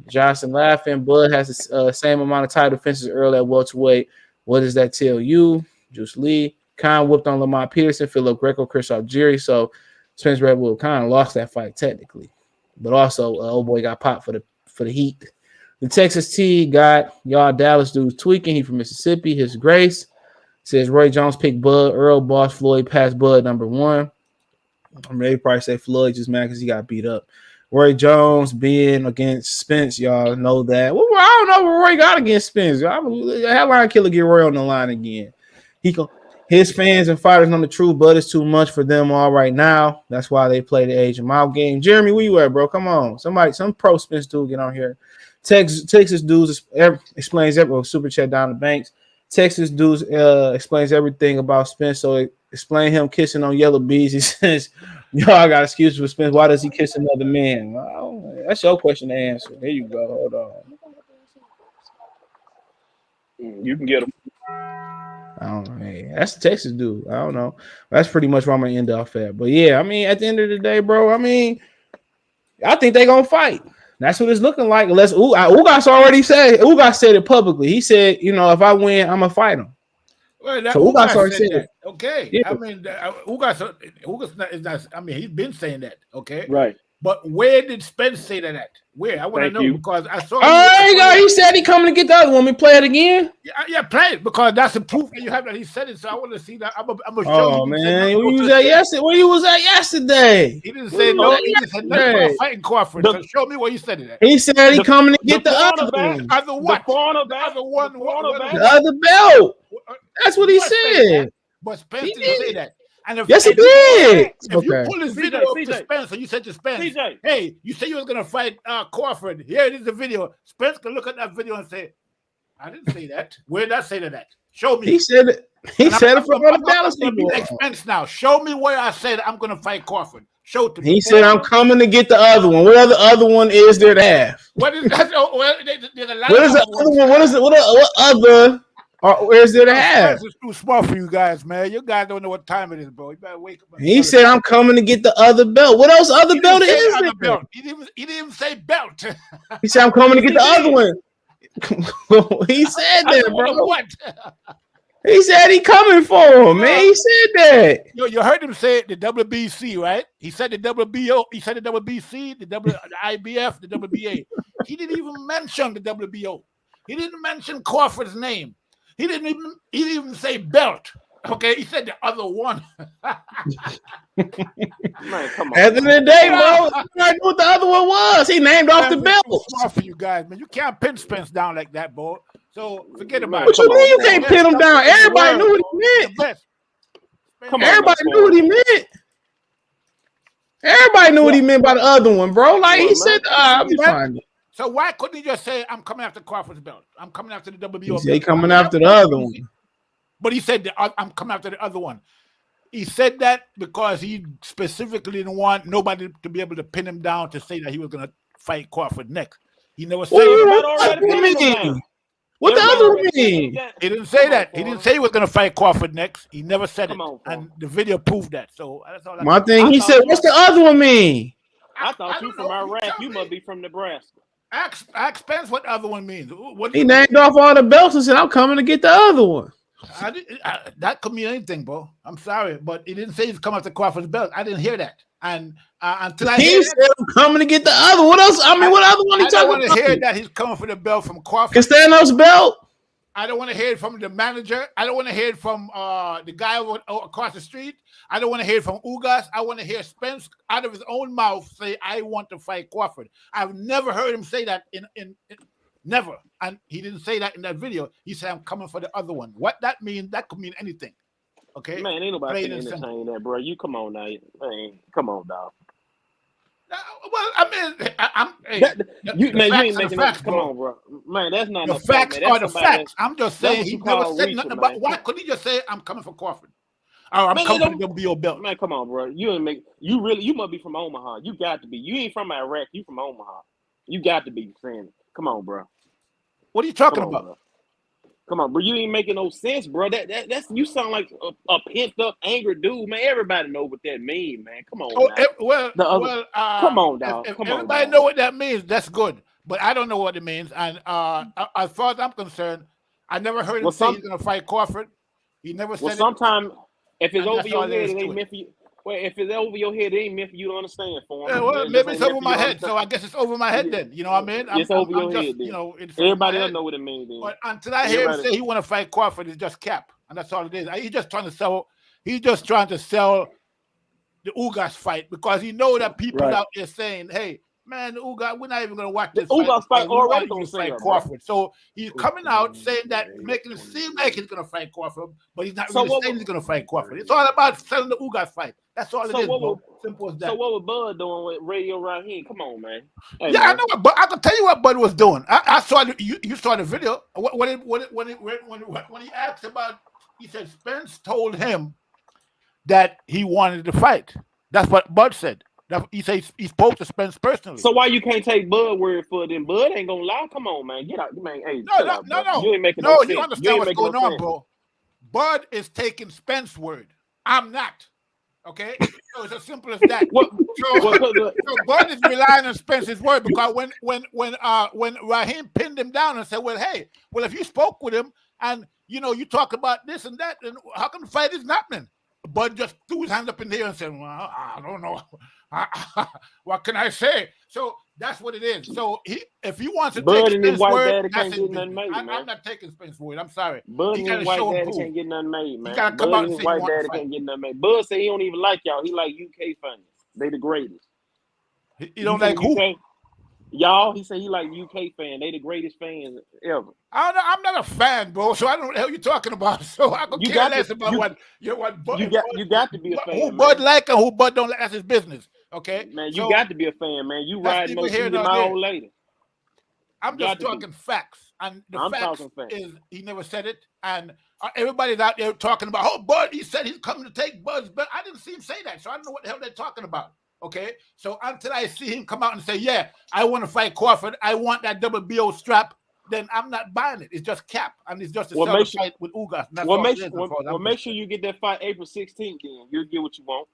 Johnson laughing. Bud has the same amount of title defenses Earl at welterweight. What does that tell you? Juice Lee. Khan whooped on Lamont Peterson, Philip Greco, Chris Algieri. So Spence Red Bull kind of lost that fight technically. But also, old boy got popped for the heat. The Texas T got y'all Dallas dudes tweaking. He from Mississippi. His Grace says Roy Jones picked Bud. Earl boss Floyd passed Bud number 1. I mean, they probably say Floyd just mad because he got beat up. Roy Jones being against Spence, y'all know that. Well, I don't know what Roy got against Spence. Headline killer get Roy on the line again. His fans and fighters know the truth. Bud is too much for them all right now. That's why they play the age of mouth game. Jeremy, where you at, bro? Come on. Some pro Spence dude get on here. Texas dudes explains everything. Super chat down the banks. Texas dudes explains everything about Spence. So explain him kissing on Yellow Bees. He says, y'all got excuses for Spence. Why does he kiss another man? Well, that's your question to answer. There you go. Hold on. You can get him. I don't know. Hey, that's the Texas dude. I don't know. That's pretty much where I'm going to end off at. But, yeah, I mean, at the end of the day, bro, I mean, I think they're going to fight. That's what it's looking like. Unless Ugas already said, Ugas said it publicly. He said, you know, if I win, I'm gonna fight him. Well, that So Ugas already said said that. it. Okay. Yeah. I mean, Ugas is not. I mean, he's been saying that. Okay. Right. But where did Spence say that at? Where? I want to Thank know you. because I saw. He said he coming to get the other one. We play it again. Yeah, play it because that's the proof that you have that he said it. So I want to see that. I'm gonna show you. Oh man, where you was at yesterday? Where you was at yesterday? He didn't say no. He just said nothing about fighting Crawford. So show me where you said it at. He said he coming to get the other one. Other what? The other one. The other belt. That's what he said. But Spence didn't say that. And yes, he did. If you pull this video up to Spence, and you said to Spence, hey, you said you was going to fight Crawford. Here it is the video. Spence can look at that video and say, I didn't say that. Where did I say that? Show me. He said it. He said it from the balance. Spence now. Show me where I said I'm going to fight Crawford. Show it to me. He said, I'm coming to get the other one. What other one is there to have? What is that? There's a lot what is the other one? What is it? What other? Where is there to have? It's too small for you guys, man. You guys don't know what time it is, bro. You better wake up. He said, "I'm coming to get the other belt." What else? Other belt is there? Belt. He didn't even say belt. He said, "I'm coming to get the other one." He said that, bro. What? He said he coming for him, man. He said that. You heard him say it, the WBC, right? He said the WBO. He said the WBC, the IBF, the WBA. He didn't even mention the WBO. He didn't mention Crawford's name. He didn't even say belt. Okay, he said the other one. Man, come on. At the end of the day, bro, I knew what the other one was. He named off the belt. Smart for you guys, man. You can't pin Spence down like that, boy. So forget about it. What you mean you can't pin him down? Everybody knew what he meant. Everybody knew what he meant. Everybody knew what he meant by the other one, bro. Like he said, I'll be fine. So why couldn't he just say, I'm coming after Crawford's belt? I'm coming after the WBO belt. He coming after the other one. But he said, I'm coming after the other one. He said that because he specifically didn't want nobody to be able to pin him down to say that he was going to fight Crawford next. He never said that. What the other one mean? He didn't say that. He didn't say he was going to fight Crawford next. He never said it. And the video proved that. So that's all. My thing, he said, what's the other one mean? I thought you from Iraq. You must be from Nebraska. Ask Spence what the other one means. He named off all the belts and said, I'm coming to get the other one. That could mean anything, bro. I'm sorry, but he didn't say he's coming after Crawford's belt. I didn't hear that. And until he said, I'm coming to get the other. What else? I mean, what other one? I don't want to hear that he's coming for the belt from Crawford. Castanos' belt. I don't want to hear it from the manager. I don't want to hear it from the guy across the street. I don't want to hear it from Ugas. I want to hear Spence out of his own mouth say, I want to fight Crawford. I've never heard him say that in never. And he didn't say that in that video. He said, I'm coming for the other one. What that means, that could mean anything. Okay? Man, ain't nobody can entertain that, bro. You come on now. Man, come on, dog. Well, I mean, you ain't making facts, come on, bro. Man, that's not the facts are the facts. I'm just saying he never said nothing about. Why couldn't he just say I'm coming for Crawford? Oh, I'm coming for the WBO belt. Man, come on, bro. You must be from Omaha. You got to be. You ain't from Iraq. You from Omaha. You got to be saying it. Come on, bro. What are you talking about? Bro. Come on, bro. You ain't making no sense, bro. That's you sound like a pent up, angry dude, man. Everybody know what that means, man. Come on. Come on, dog. If everybody know what that means, that's good. But I don't know what it means. And as far as I'm concerned, I never heard him say he's gonna fight Crawford. He never said. Well, sometimes if it's over your head, it ain't meant for you. Well, if it's over your head, it ain't meant for you to understand. For him. Yeah, well, maybe it's over my head, so I guess it's over my head then. You know what I mean? It's over your head. Then. You know, everybody else know what it means. Then. But until I hear him say he want to fight Crawford, it's just cap, and that's all it is. He's just trying to sell. He's just trying to sell the Ugas fight because he know that people out there saying, "Hey, man, the Ugas, we're not even gonna watch this Ugas fight already gonna fight Crawford." So he's coming out saying that, making it seem like he's gonna fight Crawford, but he's not really saying he's gonna fight Crawford. It's all about selling the Ugas fight. That's all it is, bro. Simple as that. So what was Bud doing with Radio Raheem? Come on, man. Hey, yeah, man. I know, but I can tell you what Bud was doing. I saw you saw the video. When he asked about, he said Spence told him that he wanted to fight. That's what Bud said. He said he spoke to Spence personally. So why you can't take Bud word for it? Then Bud ain't gonna lie. Come on, man. Get out, man. Hey, no. You ain't making no sense. You understand what's going on, bro. Bud is taking Spence's word. I'm not. Okay, so it's as simple as that. So Bud is relying on Spence's word because when Raheem pinned him down and said, "Well, hey, well, if you spoke with him and you talk about this and that, then how come the fight isn't happening?" Bud just threw his hand up in the air and said, "Well, I don't know. What can I say?" So that's what it is. So if he wants to Bud take and his Spence's white word, daddy that's can't his get business. nothing made, man. I'm not taking Spence's word. I'm sorry. Bud He and got his to white show and daddy prove. can't get nothing made, man. He got to come Bud out and and his say white he wants daddy to fight. can't get nothing made. Bud say he don't even like y'all. He like UK fans. They the greatest. You don't like who? UK? Y'all, he said he like UK fan. They the greatest fans ever. I'm not a fan, bro. So I don't know what the hell you're talking about. So I could care less about what Bud, you got to be a fan. Who Bud like and who Bud don't like. That's his business. Okay, man. You got to be a fan, man. You riding no seat in my old lady. I'm just talking facts, and the facts is he never said it, and everybody's out there talking about, oh, Bud, he said he's coming to take Bud's, but I didn't see him say that, so I don't know what the hell they're talking about. Okay, so until I see him come out and say, yeah, I want to fight Crawford, I want that WBO strap, then I'm not buying it. It's just cap, and it's just a fight with Ugas. Make sure you get that fight April 16th. Then you'll get what you want.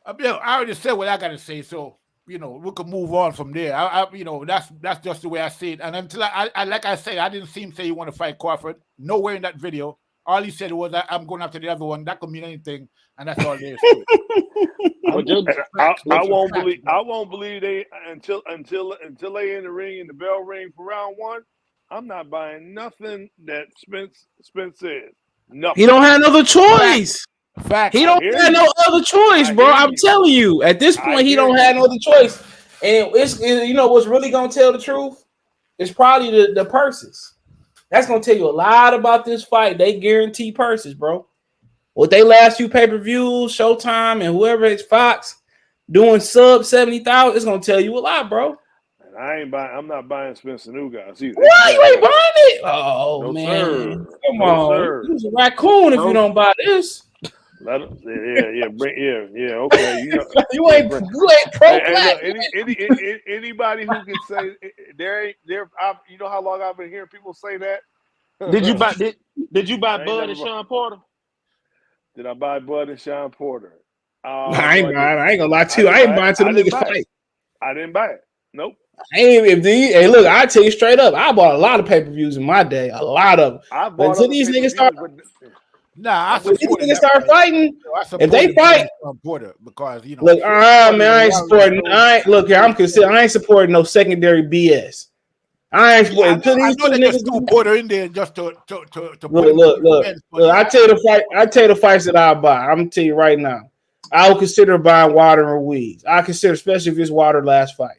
I already said what I got to say, so we could move on from there. That's just the way I see it. And until I like I say, I didn't see him say he want to fight Crawford. Nowhere in that video. All he said was that I'm going after the other one. That could mean anything, and that's all there is. I won't believe they until they in the ring and the bell ring for round one. I'm not buying nothing that Spence says. Nothing. He don't have another choice. Fact. He don't have no other choice, bro. I'm telling you, at this point, he don't have no other choice. And it's what's really gonna tell the truth? It's probably the purses. That's gonna tell you a lot about this fight. They guarantee purses, bro. With they last few pay-per-views, Showtime and whoever it's Fox doing sub 70,000, it's gonna tell you a lot, bro. And I'm not buying Spence and Ugas either. Why you ain't buying it? Oh no, man, sir. Come on, you're a raccoon if you don't buy this. Okay. You ain't pro black. Anybody who can say there. You know how long I've been hearing people say that. Did you buy Bud and Sean Porter? Did I buy Bud and Sean Porter? I ain't gonna lie to you. I ain't buying to the niggas fight. I didn't buy it. Nope. Hey, look, I tell you straight up, I bought a lot of pay-per-views in my day, a lot of them. But until these niggas start, these niggas start fighting, if they fight, because look, man, I ain't supporting. I ain't supporting no secondary BS. I ain't supporting. I know they just threw Porter in there just to look. I tell you the fights that I buy. I'm gonna tell you right now. I would consider buying Wilder and Ruiz. I consider, especially if it's Wilder last fight.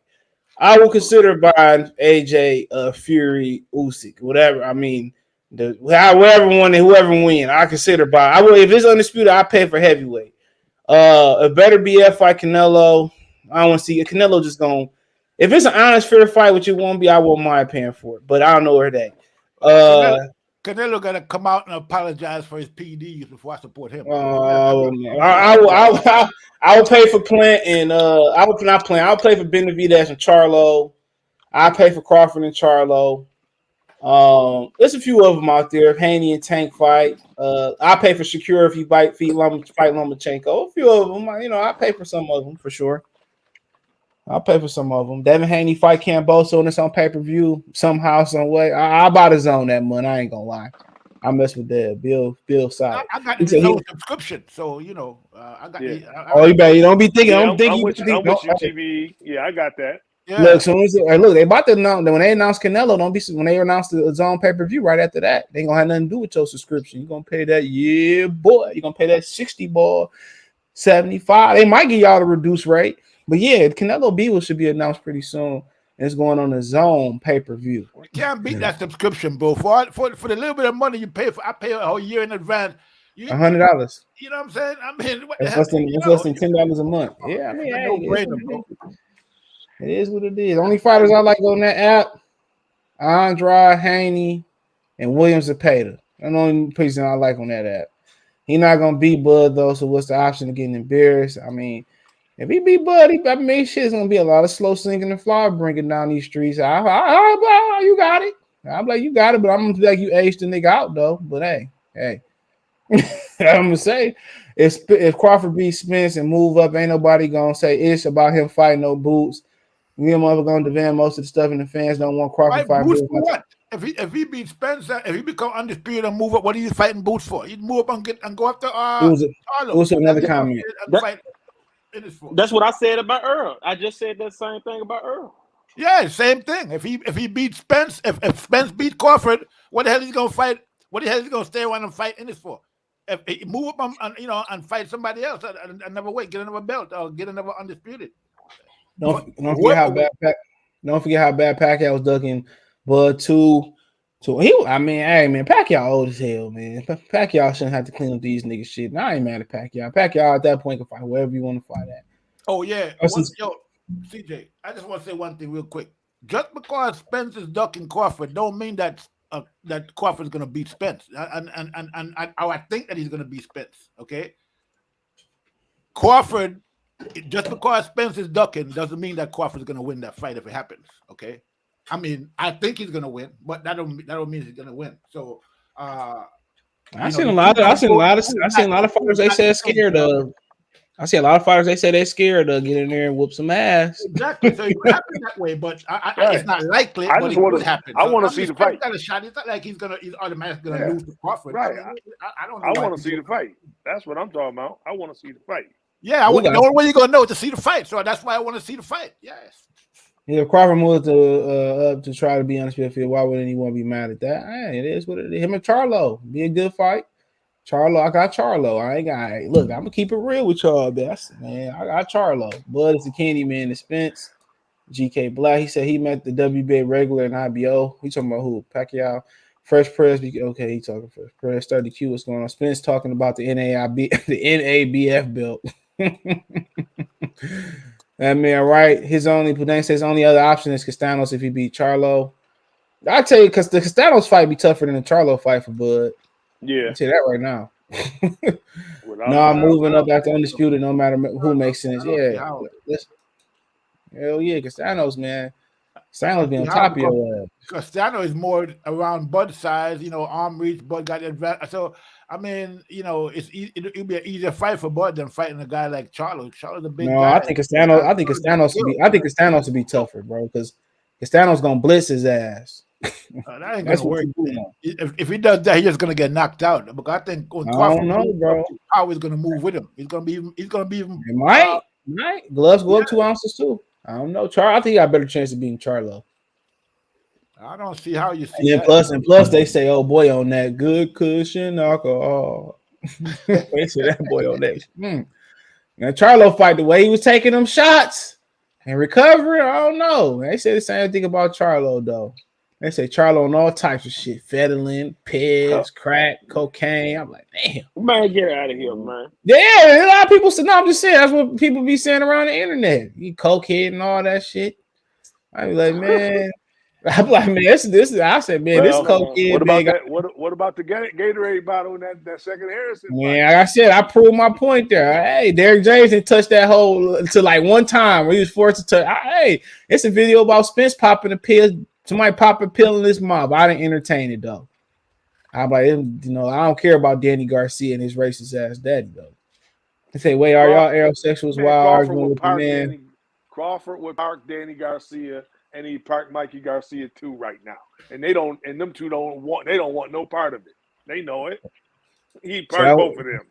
I will consider buying AJ, Fury, Usyk, whatever. I mean, whoever win, I consider buying. I will, if it's undisputed, I pay for heavyweight. It better be a fight Canelo. I don't want to see it. Canelo just going. If it's an honest, fair fight, which it won't be, I won't mind paying for it. But I don't know where they. Canelo got to come out and apologize for his PDs before I support him. I will pay for Plant and I'll pay for Benavidez and Charlo. I'll pay for Crawford and Charlo. There's a few of them out there. Haney and Tank fight. I'll pay for Shakur if he fight Lomachenko. A few of them, I pay for some of them for sure. I'll pay for some of them. Devin Haney fight Camboso and it's on pay-per-view somehow, some way. I'll buy the zone that month. I ain't gonna lie. I mess with that. Bill side. I got the zone subscription, so I got. Yeah. You better. You don't be thinking. I'm with you, TV. Yeah, I got that. Yeah. Look, they about to announce when they announce Canelo. When they announce the zone pay-per-view right after that, they ain't gonna have nothing to do with your subscription. You're gonna pay that, yeah, boy. You're gonna pay that 60 ball, 75. They might give y'all the reduced rate. But yeah, Canelo Beal should be announced pretty soon. It's going on the zone pay-per-view. You can't beat that subscription, bro. For the little bit of money you pay for, I pay a whole year in advance. $100. You know what I'm saying? I mean, it's less than $10 a month. Yeah, I mean, it is what it is. Only fighters I like on that app: Andrade, Haney, and Williams Zepeda. That's the only person I like on that app. He's not gonna beat Bud though, so what's the option of getting embarrassed? I mean. If he beat Buddy, shit's gonna be a lot of slow sinking and fly bringing down these streets. You got it. I'm like, you got it, but I'm gonna be like, you aged the nigga out though. But hey, I'm gonna say, if Crawford beats Spence and move up, ain't nobody gonna say it's about him fighting no boots. Me and mother gonna demand most of the stuff, and the fans don't want Crawford Fight fighting Boots boots. for what? If he beats Spencer, if he become undisputed and move up, what are you fighting Boots for? He'd move up and go after It was another comment. That's what I said about Errol. I just said that same thing about Errol. Yeah, same thing. If he beats Spence, if Spence beats Crawford, what the hell is he gonna fight? What the hell is he gonna stay around and fight in this for? If he move up and fight somebody else, another weight, get another belt, or get another undisputed. Don't forget how bad Pacquiao was ducking Bud to I mean, hey man, Pacquiao old as hell, man. Pacquiao shouldn't have to clean up these niggas shit. And I ain't mad at Pacquiao. Pacquiao at that point can fight whoever you want to fight at. Oh yeah. CJ, I just want to say one thing real quick. Just because Spence is ducking Crawford, don't mean that that Crawford's gonna beat Spence. And I think that he's gonna beat Spence. Okay. Crawford, just because Spence is ducking doesn't mean that Crawford's gonna win that fight if it happens. Okay. I mean, I think he's gonna win, but that don't mean he's gonna win. So I seen a lot of fighters they said scared of. I see a lot of fighters they say they're scared to get in there and whoop some ass. Exactly. So it could happen that way, but it's not likely. But it could happen. I want to see the fight. Got a shot. It's not like he's automatically gonna lose to Crawford. Right. I don't know. I want to see the fight. That's what I'm talking about. I want to see the fight. Yeah, the only way you're gonna know is to see the fight. So that's why I want to see the fight. Yes. Yeah, if Crawford moved up to try to be undisputed, why wouldn't anyone be mad at that? It is what it is. Him and Charlo be a good fight. Charlo, I got Charlo. I ain't got. Look, I'm gonna keep it real with y'all, man. I got Charlo. Bud is the candy man. The Spence, GK Black. He said he met the WBA regular and IBO. We talking about who? Pacquiao, Fresh Press. Okay, he talking Fresh Press. 30Q. What's going on? Spence talking about the NABF belt. That man, right? His only other option is Castanos if he beat Charlo. I tell you, because the Castanos fight be tougher than the Charlo fight for Bud. Yeah, I tell you that right now. No, I'm moving up after undisputed, no matter who makes sense. Yeah, hell yeah, Castanos, man. Castanos be on top of your ass. Castano is more around Bud's size, arm reach. Bud got advantage. So I mean, it'll be an easier fight for Bud than fighting a guy like Charlo. Charlo's a big guy. I think Castanos would be tougher, bro, because Castanos gonna blitz his ass. That ain't gonna work. If he does that, he's just gonna get knocked out. But I think I don't know, bro. How he's gonna move with him? He's gonna be. It might. Gloves go up 2 ounces too. I don't know. I think he got a better chance of beating Charlo. I don't see how you see. And then plus, they say, "Oh boy, on that good cushion alcohol." They say that boy on that. Now Charlo fight the way he was taking them shots and recovering. I don't know. They say the same thing about Charlo though. They say Charlo on all types of shit: fentanyl, pigs, crack, cocaine. I'm like, damn, man, get out of here, man. Yeah, a lot of people say. No, I'm just saying that's what people be saying around the internet. You cokehead and all that shit. I be like, man. I'm like, man, this. I said, man, this cokehead. What about that? What about the Gatorade bottle in that second Harrison? Man, like I said, I proved my point there. Hey, Derrick James didn't touch that hole to like one time where he was forced to touch. Hey, it's a video about Spence popping a pill. Somebody pop a pill in this mob. I didn't entertain it though. I'm like, I don't care about Danny Garcia and his racist ass daddy though. They say, wait, are y'all aerosexuals while arguing with the man? Crawford would park Danny Garcia. And he parked Mikey Garcia too right now, and them two don't want no part of it. They know it. He parked both of them.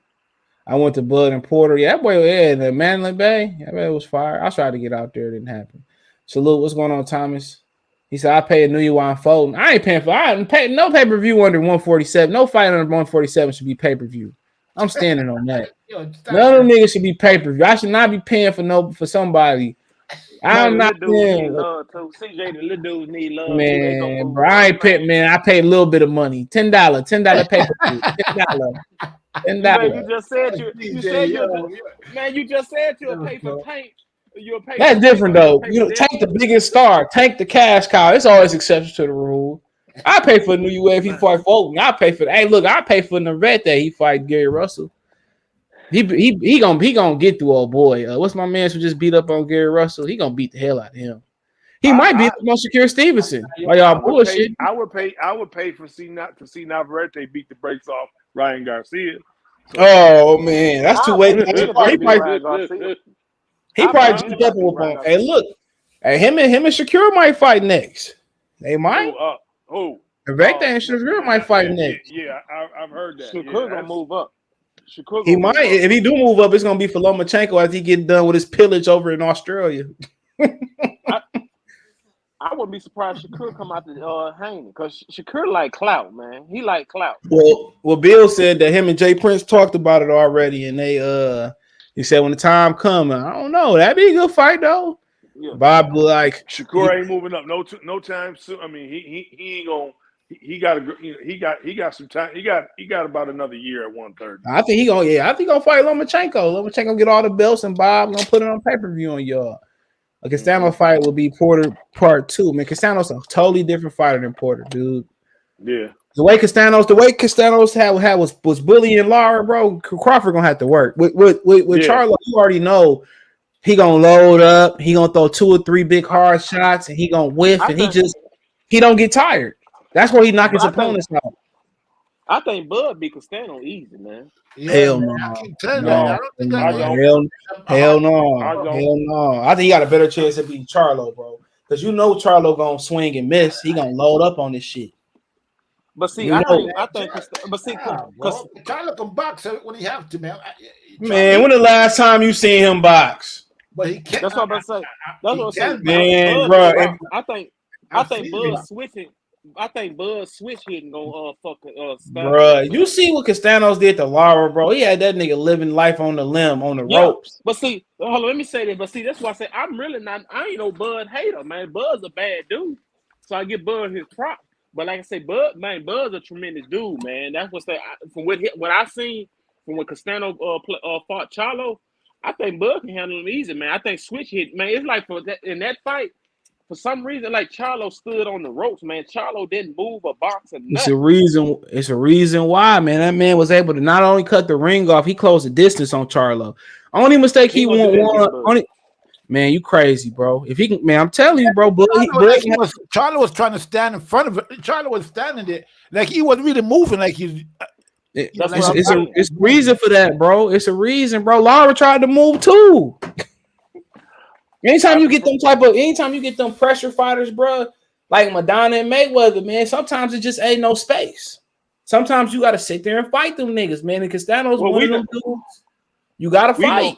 I went to Bud and Porter. Yeah, that boy, the Mandalay Bay. That boy was fire. I tried to get out there, it didn't happen. Salute. What's going on, Thomas? He said I paid a New Year on Fulton. I ain't paying no pay-per-view under 147. No fight under 147 should be pay-per-view. I'm standing on that. None of them niggas should be pay-per-view. I should not be paying for somebody. I'm not paying. CJ, the little dudes need love. Man, bro, I ain't paying. Man, I paid a little bit of money. $10 pay-per-view. $10. You just said you just said you'll pay for paint. That's different though. Tank the biggest star, Tank the cash cow. It's always exceptions to the rule. I pay for New Year if he fight Fulton. I pay for. Hey, look, I pay for Navette that he fight Gary Russell. He gonna get through old boy. What's my man who just beat up on Gary Russell? He gonna beat the hell out of him. He might beat up on Shakir Stevenson. Why y'all bullshit? I would pay for see Navarrete beat the brakes off Ryan Garcia. So, Oh man, that's too late. Anybody He beat probably Ryan Garcia. jumped up and whoop on. Hey, look, hey, him and Shakur might fight next. They might. Who? Vector and Shakur might fight next. Yeah, I've heard that. Shakur gonna move up. He might. If he do move up, it's gonna be for Lomachenko after he get done with his pillage over in Australia. I wouldn't be surprised Shakur come out to Haney because Shakur like clout, man. He like clout. Well, Bill said that him and Jay Prince talked about it already, and he said when the time comes, I don't know, that'd be a good fight though. Yeah. Bob like Shakur ain't moving up no time soon. I mean, he ain't gonna. He got some time. He got about another year at 130. I think he gonna fight Lomachenko. Lomachenko get all the belts, and Bob gonna put it on pay-per-view on y'all. A Castano fight will be Porter part 2. Man, Castano's a totally different fighter than Porter, dude. Yeah. The way Castano's had was bullying Lara, bro. Crawford gonna have to work. With Charlo, you already know he gonna load up, he gonna throw 2 or 3 big hard shots, and he gonna whiff, and he don't get tired. That's where he knock his opponents out. I think Bud beat Castano easy, man. Yeah, hell no. Hell no. I think he got a better chance to beat Charlo, bro. Because you know Charlo gonna swing and miss. He gonna load up on this shit. But see, I think, Charlo can box when he have to, man. Man, when the last time you seen him box? But he can't. That's what I'm saying. That's what I'm saying. Man, bro. I think Bud switching. I think Bud switch hitting gonna bro. You see what Castanos did to Lara, bro? He had that nigga living life on the limb, on the ropes. But see, hold on, let me say that. But see, that's why I say I ain't no Bud hater, man. Bud's a bad dude, so I give Bud his prop. But like I say, Bud's a tremendous dude, man. That's what from what I seen from when Castano fought Charlo, I think Bud can handle him easy, man. I think switch hit, man. It's like in that fight. For some reason, like Charlo stood on the ropes, man. Charlo didn't move a box or nothing. It's a reason why, man. That man was able to not only cut the ring off, he closed the distance on Charlo. Only mistake he won't. Man, you crazy, bro. If he can, man, I'm telling you, bro. Charlo was trying to stand in front of it. Charlo was standing there like he wasn't really moving. Like it's reason for that, bro. It's a reason, bro. Lara tried to move too. Anytime you get them pressure fighters, bro, like Madonna and Mayweather, man, sometimes it just ain't no space. Sometimes you got to sit there and fight them niggas, man. And Castano's one of them dudes. You got to fight.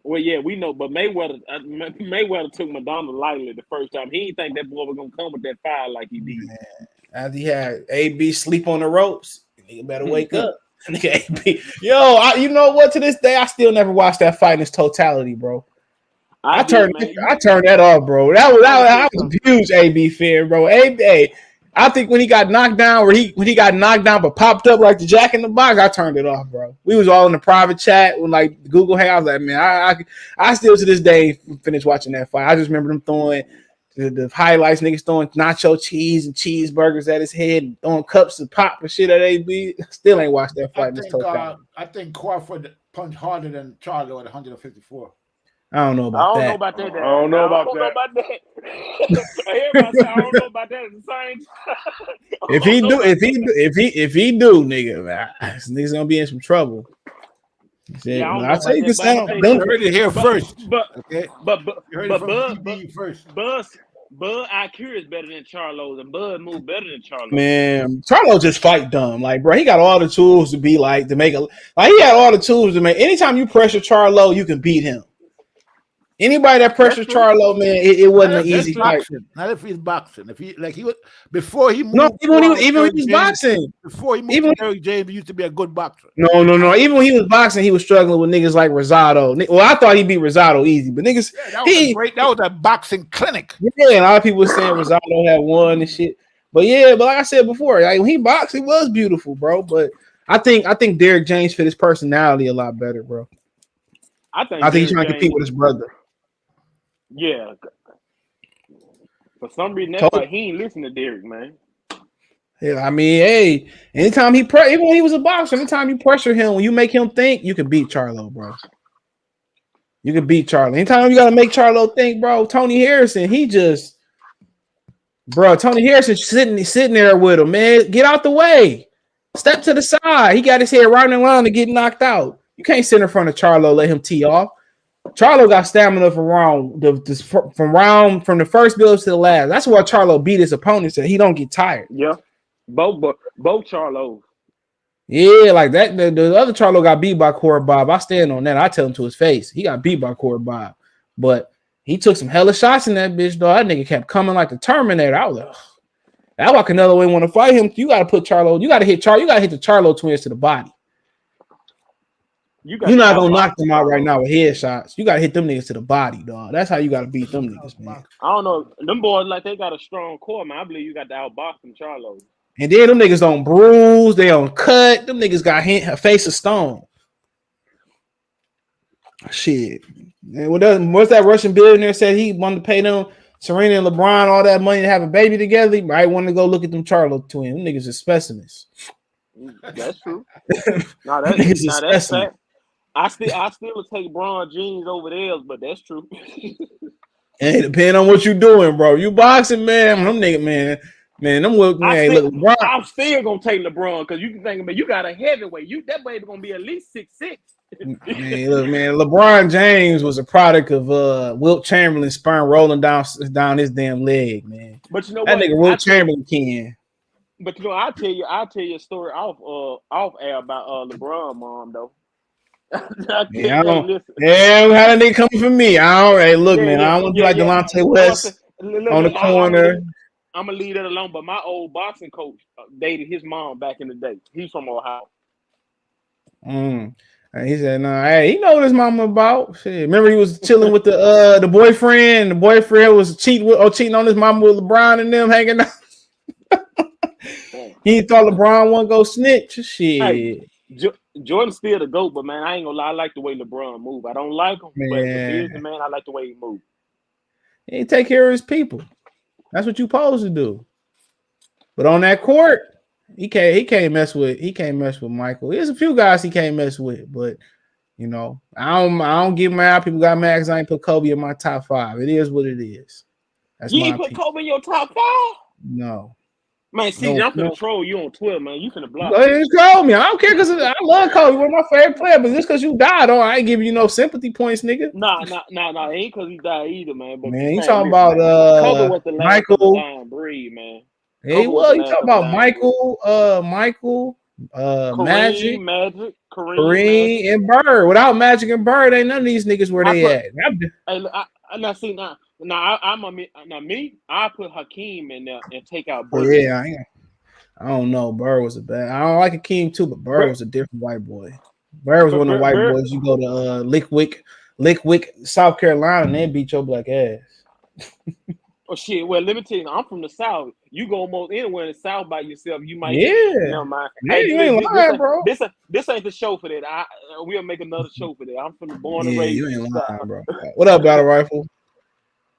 We know, but Mayweather took Madonna lightly the first time. He didn't think that boy was going to come with that fire like he did. Man, after he had AB sleep on the ropes, nigga better wake up. AB. Yo, you know what? To this day, I still never watched that fight in its totality, bro. I turned that off, bro. That was a huge AB fan, bro. AB, I think when he got knocked down, when he got knocked down but popped up like the Jack in the Box, I turned it off, bro. We was all in the private chat when like Google Hang. I was like, man, I still to this day finish watching that fight. I just remember them throwing the highlights, niggas throwing nacho cheese and cheeseburgers at his head and throwing cups of pop and shit at AB. Still ain't watched that fight. I think Crawford punched harder than Charlo at 154. I don't know about that. I don't know about that. Everybody say I don't know about that at the same time. If he do, nigga, man, this nigga's gonna be in some trouble. I'll tell you this now. Don't heard it here first. But Bud IQ is better than Charlo's, and Bud move better than Charlo. Man, Charlo just fight dumb. Like, bro, he got all the tools to be like to make he had all the tools to make. Anytime you pressure Charlo, you can beat him. Anybody that pressures Charlo, man, it wasn't an easy fight. Not if he's boxing. If he was before he moved. No, even when he was boxing. Before he moved to Eric James, he used to be a good boxer. No. Even when he was boxing, he was struggling with niggas like Rosado. Well, I thought he beat Rosado easy, but niggas. Yeah, that was a boxing clinic. Yeah, a lot of people were saying Rosado had won and shit. But like I said before, like when he boxed, it was beautiful, bro. But I think Derek James fit his personality a lot better, bro. I think he's trying to compete with his brother. Yeah. For some reason, that's why he ain't listen to Derek, man. Yeah, I mean, hey, anytime even when he was a boxer, anytime you pressure him, when you make him think, you can beat Charlo, bro. You can beat Charlo. Anytime you got to make Charlo think, bro, Tony Harrison sitting there with him, man. Get out the way. Step to the side. He got his head right in line to get knocked out. You can't sit in front of Charlo, let him tee off. Charlo got stamina from the first build to the last. That's why Charlo beat his opponents, so he don't get tired. Yeah, both Charlos. Yeah, like that. The other Charlo got beat by Corey Bob. I stand on that. I tell him to his face. He got beat by Corey Bob, but he took some hella shots in that bitch, though. That nigga kept coming like the Terminator. I was like, that's why Canelo ain't want to fight him. You got to put Charlo. You got to hit Charlo. You got to hit the Charlo twins to the body. You're not gonna knock them out right now with headshots. You gotta hit them niggas to the body, dog. That's how you gotta beat them niggas, man. I don't know. Them boys, like, they got a strong core, man. I believe you got to outbox them Charlo. And then them niggas don't bruise, they don't cut. Them niggas got a face of stone. Shit. And what's that Russian billionaire said he wanted to pay them Serena and LeBron all that money to have a baby together? He might want to go look at them Charlo twins. Them niggas are specimens. That's true. That's fact. I still would take Braun jeans over theirs, but that's true. Hey, depending on what you doing, bro. You boxing, man. Them nigga, man. Them look, man. Look, LeBron. I'm still gonna take LeBron because you can think about you got a heavyweight. That baby gonna be at least 6'6". Man, look, man. LeBron James was a product of Wilt Chamberlain's sperm rolling down his damn leg, man. But you know that what? nigga Wilt Chamberlain can. But you know, I'll tell you a story off air about LeBron mom though. How that nigga coming for me? Hey, look, man. I don't want to be like Deontay West on the corner. I'm gonna leave that alone. But my old boxing coach dated his mom back in the day. He's from Ohio. And he said, "No, hey, he know what his mama about." Shit. Remember, he was chilling with the boyfriend. The boyfriend was cheating on his mama with LeBron and them hanging out. He thought LeBron won't go snitch. Shit. Hey, Jordan's still the GOAT, but man, I ain't gonna lie, I like the way LeBron move. I don't like him, but as a businessman, I like the way he move. He take care of his people. That's what you supposed to do. But on that court, he can't mess with Michael. There's a few guys he can't mess with, but you know, I don't get mad. People got mad because I ain't put Kobe in my top 5. It is what it is. That's you ain't put Kobe in your top 5? No. Man, CJ, I'm finna troll you on Twitter, man. You finna block me. Just troll me. I don't care because I love Kobe. One of my favorite players, but just because you died, I ain't giving you no sympathy points, nigga. Nah. It ain't because he died either, man. But man, you talking about Kobe was the last Michael dying breed, man. Hey, well, you talking about Michael, Kareem, Magic, Kareem, and Bird. Without Magic and Bird, ain't none of these niggas where they at. I put Hakeem in there and take out Bird. Yeah, I don't know. Bird was a bad. I don't like Hakeem too, but Bird was a different white boy. Bird was one of the white boys. You go to Lickwick, South Carolina, and they beat your black ass. Oh shit! Well, let me tell you, I'm from the South. You go almost anywhere in the South by yourself, you might. Never mind. Hey, you ain't lying, bro. This ain't the show for that. We'll make another show for that. I'm from the born and raised. You ain't lying, bro. What up, Battle Rifle?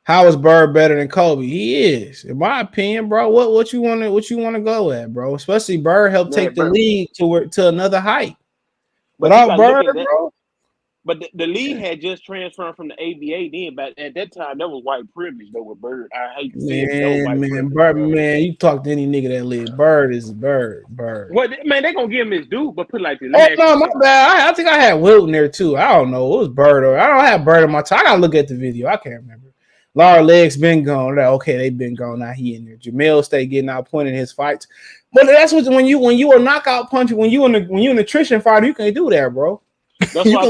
How is Bird better than Kobe? He is, in my opinion, bro. What you want to go at, bro? Especially Bird helped take the league to another height. Without Bird, bro. But the league had just transferred from the ABA then, but at that time that was white privilege though with Bird. I hate to say it. Bird, man, you talk to any nigga that lives. Bird is Bird. Well, man, they gonna give him his due, but put it like this. No, my bad. I think I had Wilt in there too. I don't know. It was Bird, or I don't have Bird in my time. I gotta look at the video. I can't remember. Laura Legs been gone. Okay, they been gone. Now he in there. Jamel stay getting out pointing his fights. But that's what when you a knockout puncher, when you an attrition fighter, you can't do that, bro. That's why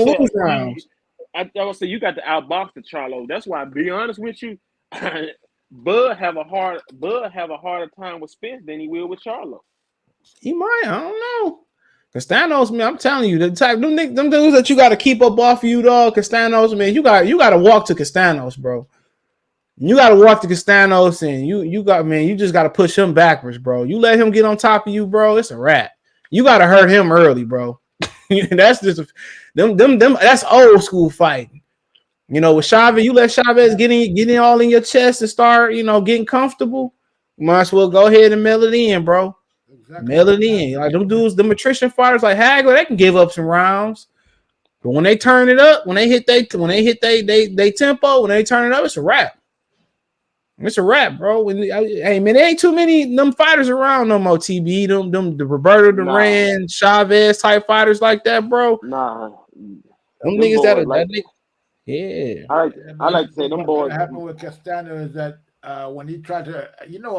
I would say you got to outbox the Charlo. That's why, to be honest with you, Bud have a harder time with Spence than he will with Charlo. He might. I don't know. Castanos, man, I'm telling you, the type them dudes that you got to keep up off of you, dog. Castanos, man, you got to walk to Castanos, bro. You got to walk to Castanos, and you just got to push him backwards, bro. You let him get on top of you, bro. It's a wrap. You got to hurt him early, bro. That's just them. That's old school fighting. You know, with Chavez, you let Chavez get in all in your chest and start, getting comfortable. You might as well go ahead and mail it in, bro. Exactly. Mail it in. Like them dudes, them attrition fighters like Hagler, they can give up some rounds, but when they turn it up, when they hit they tempo, when they turn it up, it's a wrap. It's a wrap, bro. Hey, man, there ain't too many them fighters around no more. TB, them the Roberto Duran, Chavez type fighters like that, bro. Nah, them niggas boys, like, yeah. I like to say them boys. What happened with Castano is that when he tried to,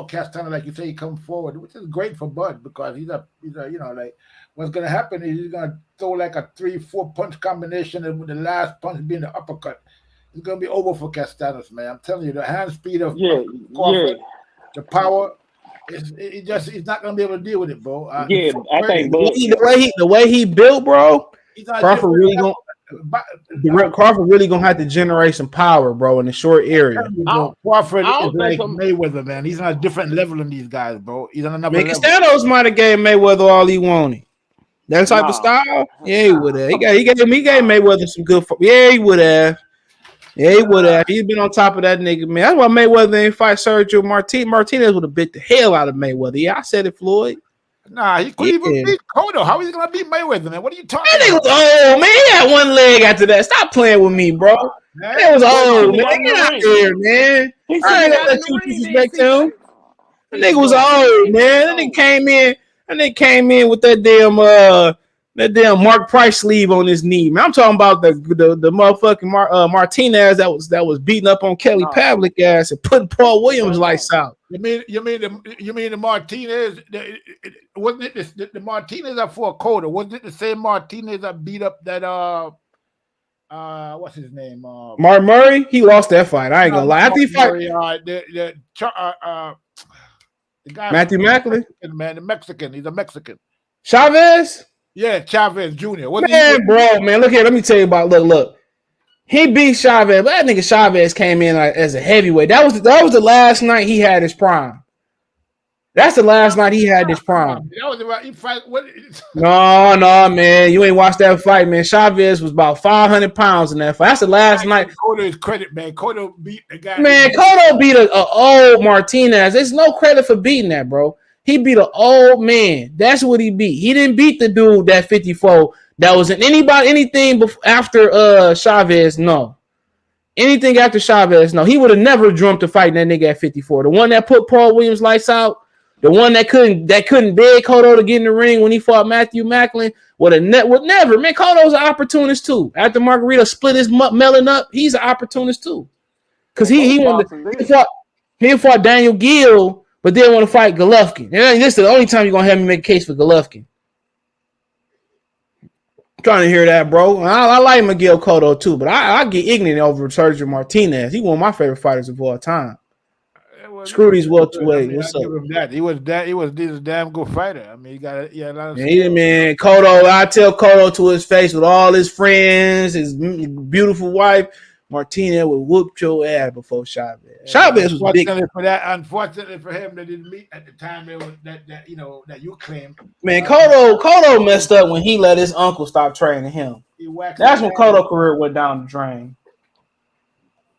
Castano, like you say, he come forward, which is great for Bud because he's a like what's gonna happen is he's gonna throw like a 3-4 punch combination, and with the last punch being the uppercut. It's gonna be over for Castanos, man. I'm telling you, the hand speed of Crawford, the power, he's not gonna be able to deal with it, bro. I think the way he built, bro. Crawford really gonna have to generate some power, bro, in a short area. Crawford is like Mayweather, man. He's on a different level than these guys, bro. He's on another level. Castanos might have gave Mayweather all he wanted. That type of style, yeah, he would have. He gave Mayweather some good. Yeah, he would have. Yeah, he would have. He's been on top of that nigga, man. That's why Mayweather ain't fight Sergio Martinez would have bit the hell out of Mayweather. Yeah, I said it, Floyd. Nah, he couldn't even beat Cotto. How is he gonna beat Mayweather, man? What are you talking about? Oh man, he had one leg after that. Stop playing with me, bro. That was old, man. Get out there, man. I ain't gonna let you disrespect him. That nigga was old, man. That nigga came in with that damn Mark Price sleeve on his knee, man. I'm talking about the motherfucking Martinez that was beating up on Kelly Pavlik ass and putting Paul Williams lights out. You mean the Martinez? Wasn't it the Martinez that fought Cotto? Wasn't it the same Martinez that beat up that what's his name? Mark Murray? He lost that fight. I ain't gonna lie. After he fight the guy Matthew Macklin, man, the Mexican. He's a Mexican. Chavez. Yeah, Chavez Jr. Man, look here. Let me tell you about look. He beat Chavez, but that nigga Chavez came in as a heavyweight. That was the last night he had his prime. That's the last night he had his prime. That was about he fight. What? No, man. You ain't watched that fight, man. Chavez was about 500 pounds in that fight. That's the last night. Cotto is credit, man. Cotto beat the guy. Man, Cotto beat a old Martinez. There's no credit for beating that, bro. He beat an old man. That's what he beat. He didn't beat the dude that 54 that was in anything after Chavez. No. Anything after Chavez, no. He would have never dreamt of fighting that nigga at 54. The one that put Paul Williams lights out, the one that couldn't beg Cotto to get in the ring when he fought Matthew Macklin, would never. Man, Cotto's an opportunist too. After Margarito split his melon up, he's an opportunist too. Because he fought Daniel Gill. But they don't want to fight Golovkin. This is the only time you're going to have me make a case for Golovkin. I'm trying to hear that, bro. I like Miguel Cotto, too, but I get ignorant over Sergio Martinez. He one of my favorite fighters of all time. Screw these welterweight. What's up? He was a damn good fighter. I mean, he got a lot of man, Cotto, I tell Cotto to his face with all his friends, his beautiful wife, Martinez would whoop your ass before Chavez. Chavez was big. Unfortunately for him, they didn't meet at the time that you claimed. Man, Cotto messed up when he let his uncle stop training him. That's when Cotto's career went down the drain.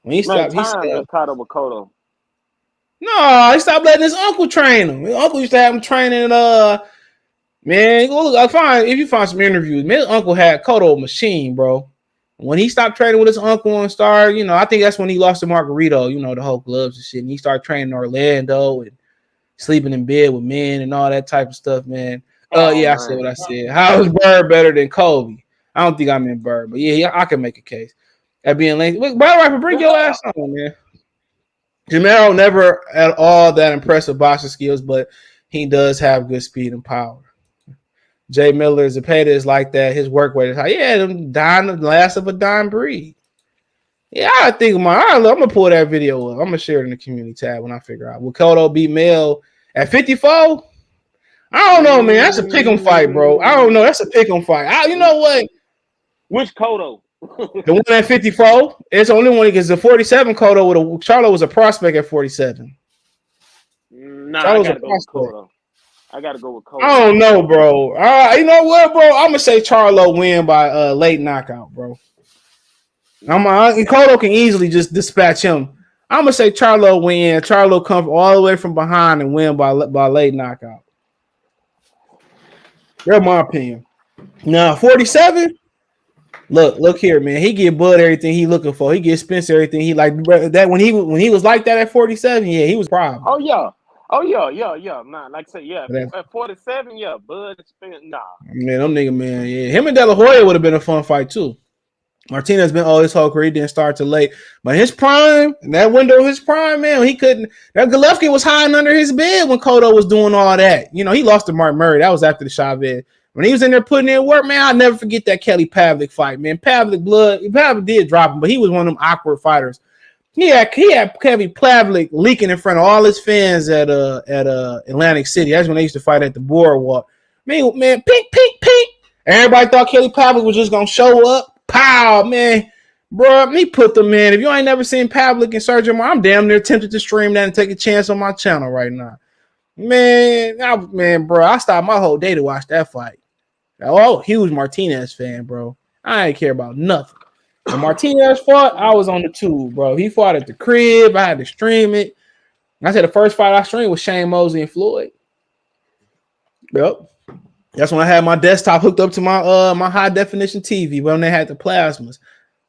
When he stopped Cotto with Cotto. No, he stopped letting his uncle train him. His uncle used to have him training. Man, look, if you find some interviews, man, his uncle had Cotto machine, bro. When he stopped training with his uncle and started, I think that's when he lost to Margarito, the whole gloves and shit. And he started training in Orlando and sleeping in bed with men and all that type of stuff, man. I said what I said. How is Bird better than Kobe? I don't think I'm in Bird, but yeah, I can make a case. At being late. Look, Rapper, bring your ass on, man. Jamero never at all that impressive boxing skills, but he does have good speed and power. Jay Miller is a payday is like that. His work rate is high. Yeah, them dying the last of a dying breed. Yeah, I think I'm gonna pull that video up. I'm gonna share it in the community tab when I figure out. Will Cotto beat Mel at 54? I don't know, man. That's a pick'em fight, bro. I don't know. That's a pick'em fight. You know what? Which Cotto? The one at 54. It's the only one because the 47 Cotto Charlo was a prospect at 47. Nah, I gotta go with Cotto. I gotta go with Cotto. I don't know, bro. You know what, bro? I'm gonna say Charlo win by late knockout, bro. Cotto can easily just dispatch him. I'm gonna say Charlo win. Charlo come all the way from behind and win by late knockout. That's my opinion. Now 47. Look here, man. He get Bud everything he looking for. He get Spence everything he like. That when he was like that at 47, yeah, he was a problem. Oh yeah. Nah, like I said, yeah. At 47, yeah, Bud Spence, nah. Man, them nigga, man, yeah. Him and De La Hoya would have been a fun fight too. Martinez been his whole career. He didn't start till late, but his prime, that window of his prime, man, he couldn't. That Golovkin was hiding under his bed when Cotto was doing all that. You know, he lost to Mark Murray. That was after the Chavez. When he was in there putting in work, man, I'll never forget that Kelly Pavlik fight, man. Pavlik did drop him, but he was one of them awkward fighters. He had Kelly Pavlik leaking in front of all his fans at Atlantic City. That's when they used to fight at the Boardwalk. Man, pink. Everybody thought Kelly Pavlik was just gonna show up. Pow, man. Bro, me put them in. If you ain't never seen Pavlik and Sergio, I'm damn near tempted to stream that and take a chance on my channel right now. Man, bro, I stopped my whole day to watch that fight. Oh, huge Martinez fan, bro. I ain't care about nothing. When Martinez fought, I was on the tube, bro. He fought at the crib. I had to stream it. I said the first fight I streamed was Shane Mosley and Floyd. Yep. That's when I had my desktop hooked up to my high definition TV when they had the plasmas.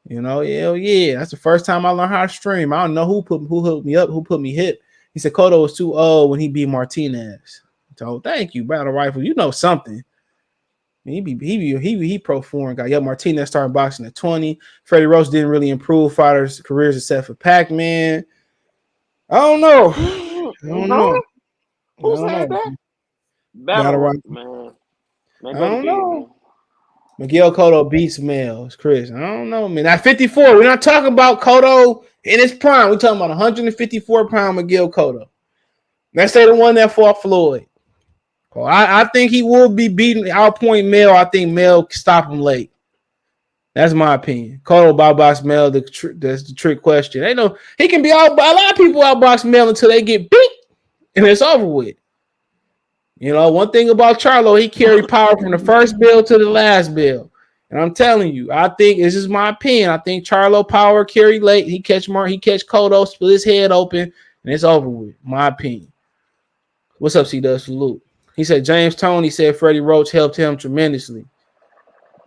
You know, yeah. That's the first time I learned how to stream. I don't know who hooked me up, who put me hip. He said Cotto was too old when he beat Martinez. So thank you, Battle Rifle. You know something. He pro foreign guy. Yeah, Martinez started boxing at 20. Freddie Roach didn't really improve fighters' careers except for Pac-Man. I don't know. Who said that? Battle Rifle, man. I don't know. Miguel Cotto beats Mels, Chris. I don't know, man. At 54, we're not talking about Cotto in his prime. We're talking about 154-pound Miguel Cotto. Let's say the one that fought Floyd. I think he will be beating outpoint Mel. I think Mel can stop him late. That's my opinion. Cotto outbox Mel. That's the trick question. They know he can be out. A lot of people outbox Mel until they get beat, and it's over with. You know, one thing about Charlo, he carried power from the first bell to the last bell. And I'm telling you, I think this is my opinion. I think Charlo power carried late. He catch Cotto, split his head open, and it's over with. My opinion. What's up, C-Dub? Salute. He said James Toney said Freddie Roach helped him tremendously.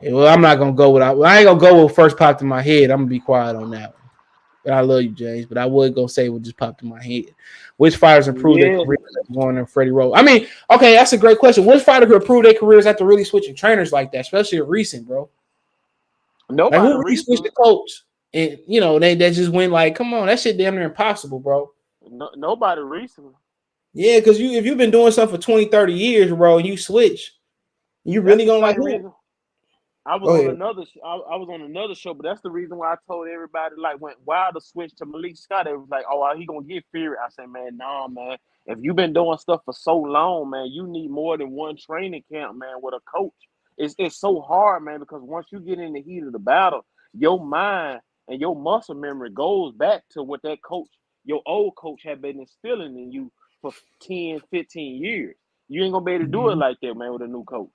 Yeah, well, I'm not gonna go with. I ain't gonna go with first popped in my head. I'm gonna be quiet on that one. But I love you, James. But I would go say what just popped in my head. Which fighters improved their careers going in Freddie Roach? I mean, okay, that's a great question. Which fighter could improve their careers after really switching trainers like that, especially recent, bro? Nobody. Like, who really switched the coach? And you know, they just went like, come on, that shit damn near impossible, bro. Nobody recently. Yeah, because if you've been doing something for 20, 30 years, bro, and you switch, you really gonna like who? I was on another show, but that's the reason why I told everybody, like, when Wilder switched to Malik Scott, it was like, oh, he gonna get Fury. I said, man, nah, man. If you've been doing stuff for so long, man, you need more than one training camp, man, with a coach. It's so hard, man, because once you get in the heat of the battle, your mind and your muscle memory goes back to what that coach, your old coach, had been instilling in you for 10, 15 years. You ain't gonna be able to do it like that, man, with a new coach.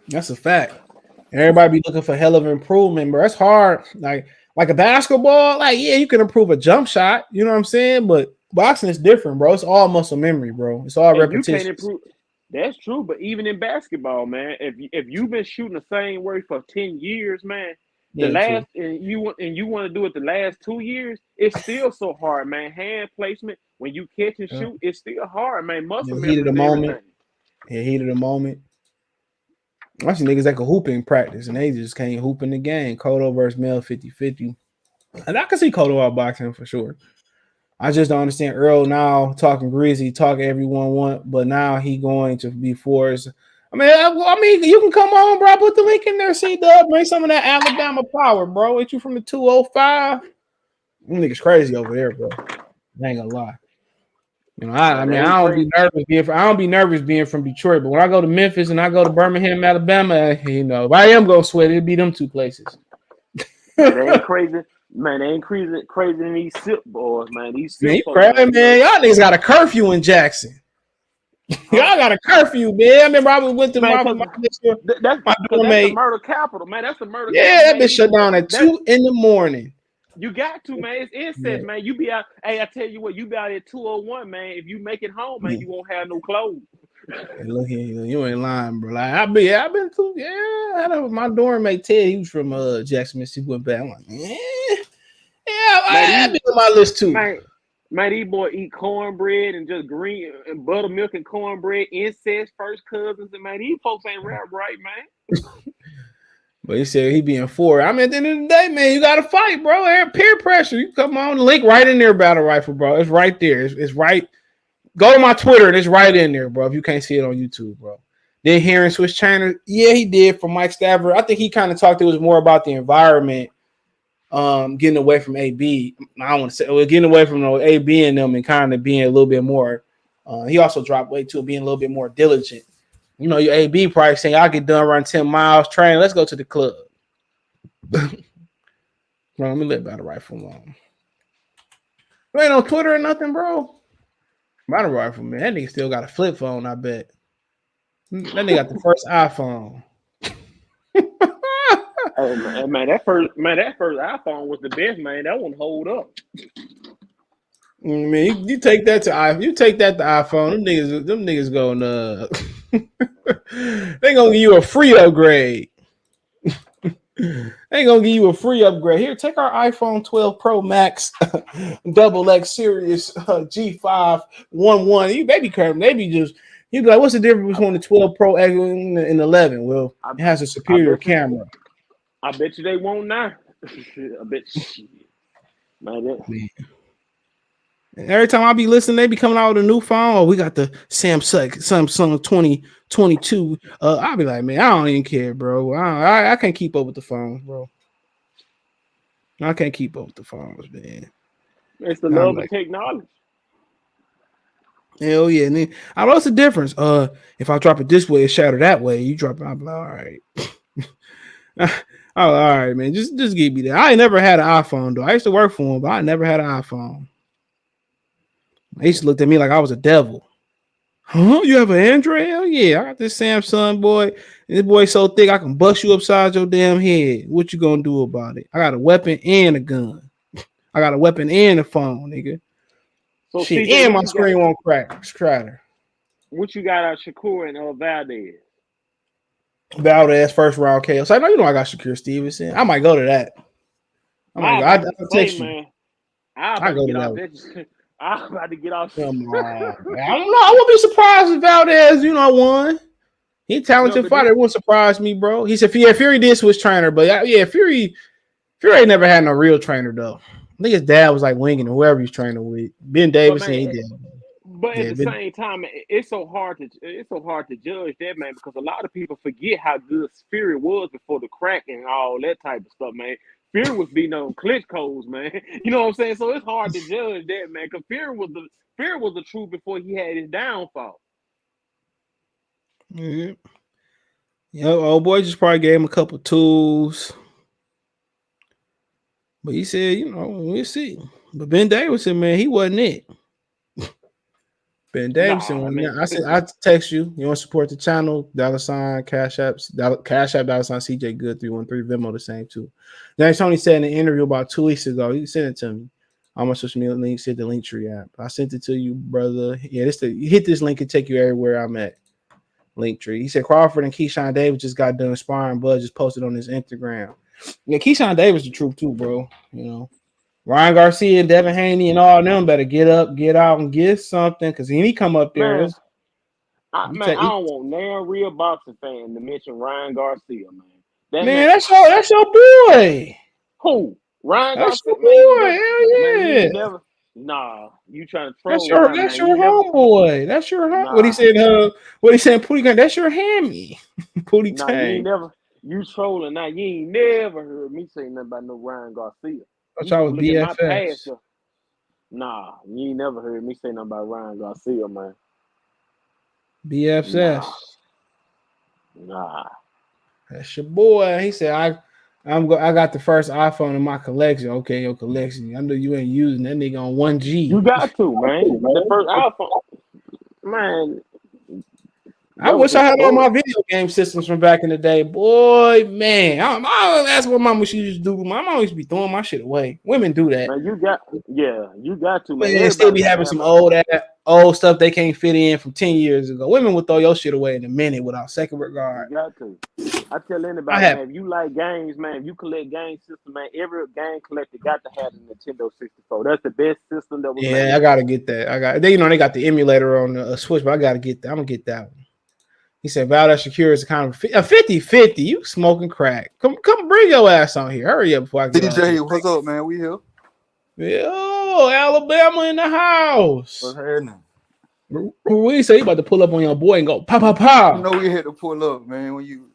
That's a fact. Everybody be looking for hell of improvement, bro. That's hard. Like a basketball, like, yeah, you can improve a jump shot, you know what I'm saying? But boxing is different, bro. It's all muscle memory, bro. It's all repetition. You can't improve. That's true, but even in basketball, man, if you've been shooting the same way for 10 years, man, and you want to do it the last 2 years, it's still so hard, man. Hand placement, when you catch and shoot, it's still hard, man. Muscle memory. Heat of the moment. Yeah, heat of the moment. I see niggas that can hoop in practice, and they just can't hoop in the game. Cotto versus Mel 50-50. And I can see Cotto outboxing for sure. I just don't understand Errol now talking greasy, talking everyone want, but now he going to be forced. I mean, you can come on, bro. Put the link in there, C-Dub. Bring some of that Alabama power, bro. Ain't you from the 205? Them niggas crazy over there, bro. I ain't gonna lie. You know, I don't be nervous being from Detroit, but when I go to Memphis and I go to Birmingham, Alabama, you know, if I am gonna sweat, it'd be them two places. They ain't crazy, man. They ain't crazy than these SIP boys, man. These SIP boys, man. Y'all niggas got a curfew in Jackson. Y'all got a curfew, man. I remember I went to that's the murder capital, man. That's the murder. Yeah, that bitch shut down at 2 a.m. You got to, man. It's incest, man. You be out. Hey, I tell you what, you be out at 2:01, man. If you make it home, man, you won't have no clothes. Hey, look here, you ain't lying, bro. Like I've been through. Yeah, I know my dorm mate Ted. He was from Jackson, Mississippi. Went back. I'm like, I've been on my list too. Man, these boy eat cornbread and just green and buttermilk and cornbread, incest, first cousins, and man, these folks ain't rap right, man. But he said he being for it. I mean, at the end of the day, man, you got to fight, bro. Peer pressure. You come on, link right in there, Battle Rifle, bro. It's right there. It's right. Go to my Twitter, and it's right in there, bro. If you can't see it on YouTube, bro. Then hearing Swiss China, yeah, he did from Mike Staver. I think he kind of talked. It was more about the environment, getting away from AB. I don't want to say getting away from AB and them, and kind of being a little bit more. He also dropped weight too, being a little bit more diligent. You know, your AB probably saying, I'll get done running 10 miles, train. Let's go to the club. Bro, let me let Battle Rifle alone. You ain't on Twitter or nothing, bro? Battle Rifle, man. That nigga still got a flip phone, I bet. That nigga got the first iPhone. Oh man, that first iPhone was the best, man. That one hold up. Man, you take that to iPhone. You take that to iPhone. Them niggas gonna they gonna give you a free upgrade. They gonna give you a free upgrade. Here, take our iPhone 12 Pro Max XX Series G5 11. You maybe just you be like, what's the difference between the 12 Pro X and 11? Well, it has a superior camera. I bet you they won't now. I bet you. Man. Every time I be listening, they be coming out with a new phone. Oh, we got the Samsung 2022. I'll be like, man, I don't even care, bro. I can't keep up with the phones, bro. I can't keep up with the phones, man. It's the love of technology. Hell yeah. And then, what's the difference? If I drop it this way, it shatter that way. You drop it, I'll be like, all right. All right, man. Just give me that. I ain't never had an iPhone, though. I used to work for him, but I never had an iPhone. They used to look at me like I was a devil. Huh? You have an Android? Hell yeah. I got this Samsung, boy. This boy so thick I can bust you upside your damn head. What you gonna do about it? I got a weapon and a gun. I got a weapon and a phone, nigga. So shit, CJ, and my screen won't crack. Scratter. What you got out Shakur and Valdez? Valdez first round KO. So I know you know I got Shakur Stevenson. I might go to that. I'll text you. Man. I go to that. I'm about to get off. Come on. I don't know. I won't be surprised if Valdez, won. He talented fighter. It wouldn't surprise me, bro. He said, yeah, Fury did switch trainer, but yeah, Fury ain't never had no real trainer though. I think his dad was like winging whoever he's training with. Ben Davidson, he did. But at the same time, it's so hard to judge that, man, because a lot of people forget how good Fury was before the crack and all that type of stuff, man. Fury was beating on clinch codes, man. You know what I'm saying? So it's hard to judge that, man, because Fury was the truth before he had his downfall. Mm-hmm. Old boy just probably gave him a couple tools. But he said, we'll see. But Ben Davidson, man, he wasn't it. Ben Davidson, I said, I text you. You want to support the channel? $ Cash App, CJ Good 313 Venmo the same too. James Tony said in an interview about 2 weeks ago. You sent it to me. On my social media link, said the Linktree app. I sent it to you, brother. Yeah, you hit this link and take you everywhere I'm at. Linktree. He said Crawford and Keyshawn Davis just got done sparring. Bud just posted on his Instagram. Yeah, Keyshawn Davis the truth too, bro. Ryan Garcia and Devin Haney and all of them better get up, get out, and get something. Because when he come up there, I don't want no real boxing fan to mention Ryan Garcia, man. That's your boy. Who? Ryan That's Garcia? Your boy. Hell yeah. You trying to troll? That's your homeboy. That's your homeboy. Nah. What he said? Pootie, that's your hammy. Pootie Tang. You trolling now. You ain't never heard me say nothing about no Ryan Garcia. I thought was BFS. Nah, you ain't never heard me say nothing about Ryan Garcia, man. BFS. Nah. That's your boy. He said, I got the first iPhone in my collection. Okay, your collection. I know you ain't using that nigga on 1G. You got to, man. The first iPhone. Man. I wish I had all my video game systems from back in the day. Boy, man. That's what mama used to do. My mom used to be throwing my shit away. Women do that. Man, you got to, man. They still be having some old stuff they can't fit in from 10 years ago. Women will throw your shit away in a minute without second regard. You got to. I tell anybody, man, if you like games, man, if you collect game system, man, every game collector got to have a Nintendo 64. That's the best system that was made. I gotta get that. They got the emulator on the Switch, but I gotta get that. I'm gonna get that one. He said, Valda Shakir is kind of a 50-50. You smoking crack. Come bring your ass on here. Hurry up before I get DJ, what's up, man? We here. Yo, Alabama in the house. What's happening? Ruiz said he about to pull up on your boy and go, pow, pow, pow. You know we had to pull up, man. When you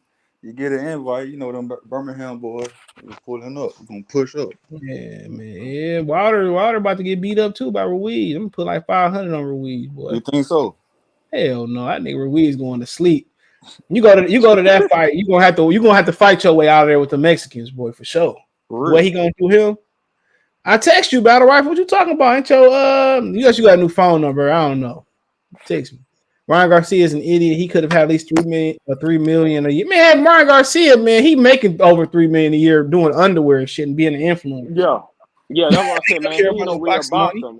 get an invite, you know them Birmingham boys, we're pulling up. We're going to push up. Yeah, man. Yeah, Wilder about to get beat up, too, by Ruiz. I'm going to put like 500 on Ruiz, boy. You think so? Hell no, I think Ruiz going to sleep. You go to that fight, you're gonna have to fight your way out of there with the Mexicans, boy, for sure. Really? What he gonna do him? I text you, Battle Rifle. What you talking about? Ain't your you got a new phone number. I don't know. Text me. Ryan Garcia is an idiot. He could have had at least $3 million a year. Man, Ryan Garcia, man, he making over $3 million a year doing underwear and shit and being an influencer. Yeah, that's what I said, man. He ain't no real boxer.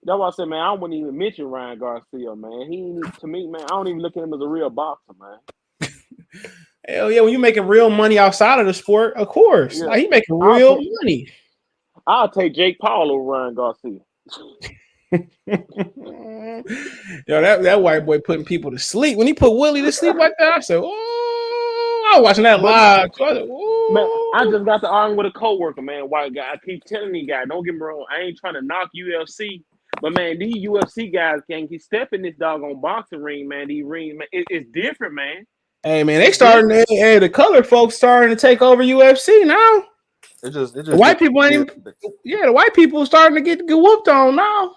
That's why I said, man, I wouldn't even mention Ryan Garcia, man. To me, man, I don't even look at him as a real boxer, man. Hell yeah, when you making real money outside of the sport, of course. Yeah. Like, he making real money. I'll take Jake Paul over Ryan Garcia. Yo, that white boy putting people to sleep. When he put Willie to sleep like that, I said, oh, I was watching that live. So I said, man, I just got to argue with a coworker, man, white guy. I keep telling these guys, don't get me wrong, I ain't trying to knock UFC. But, man, these UFC guys can't keep stepping this doggone boxing ring, man. These rings, man, it's different, man. Hey, man, the color folks starting to take over UFC now. The white people ain't even, the white people starting to get whooped on now.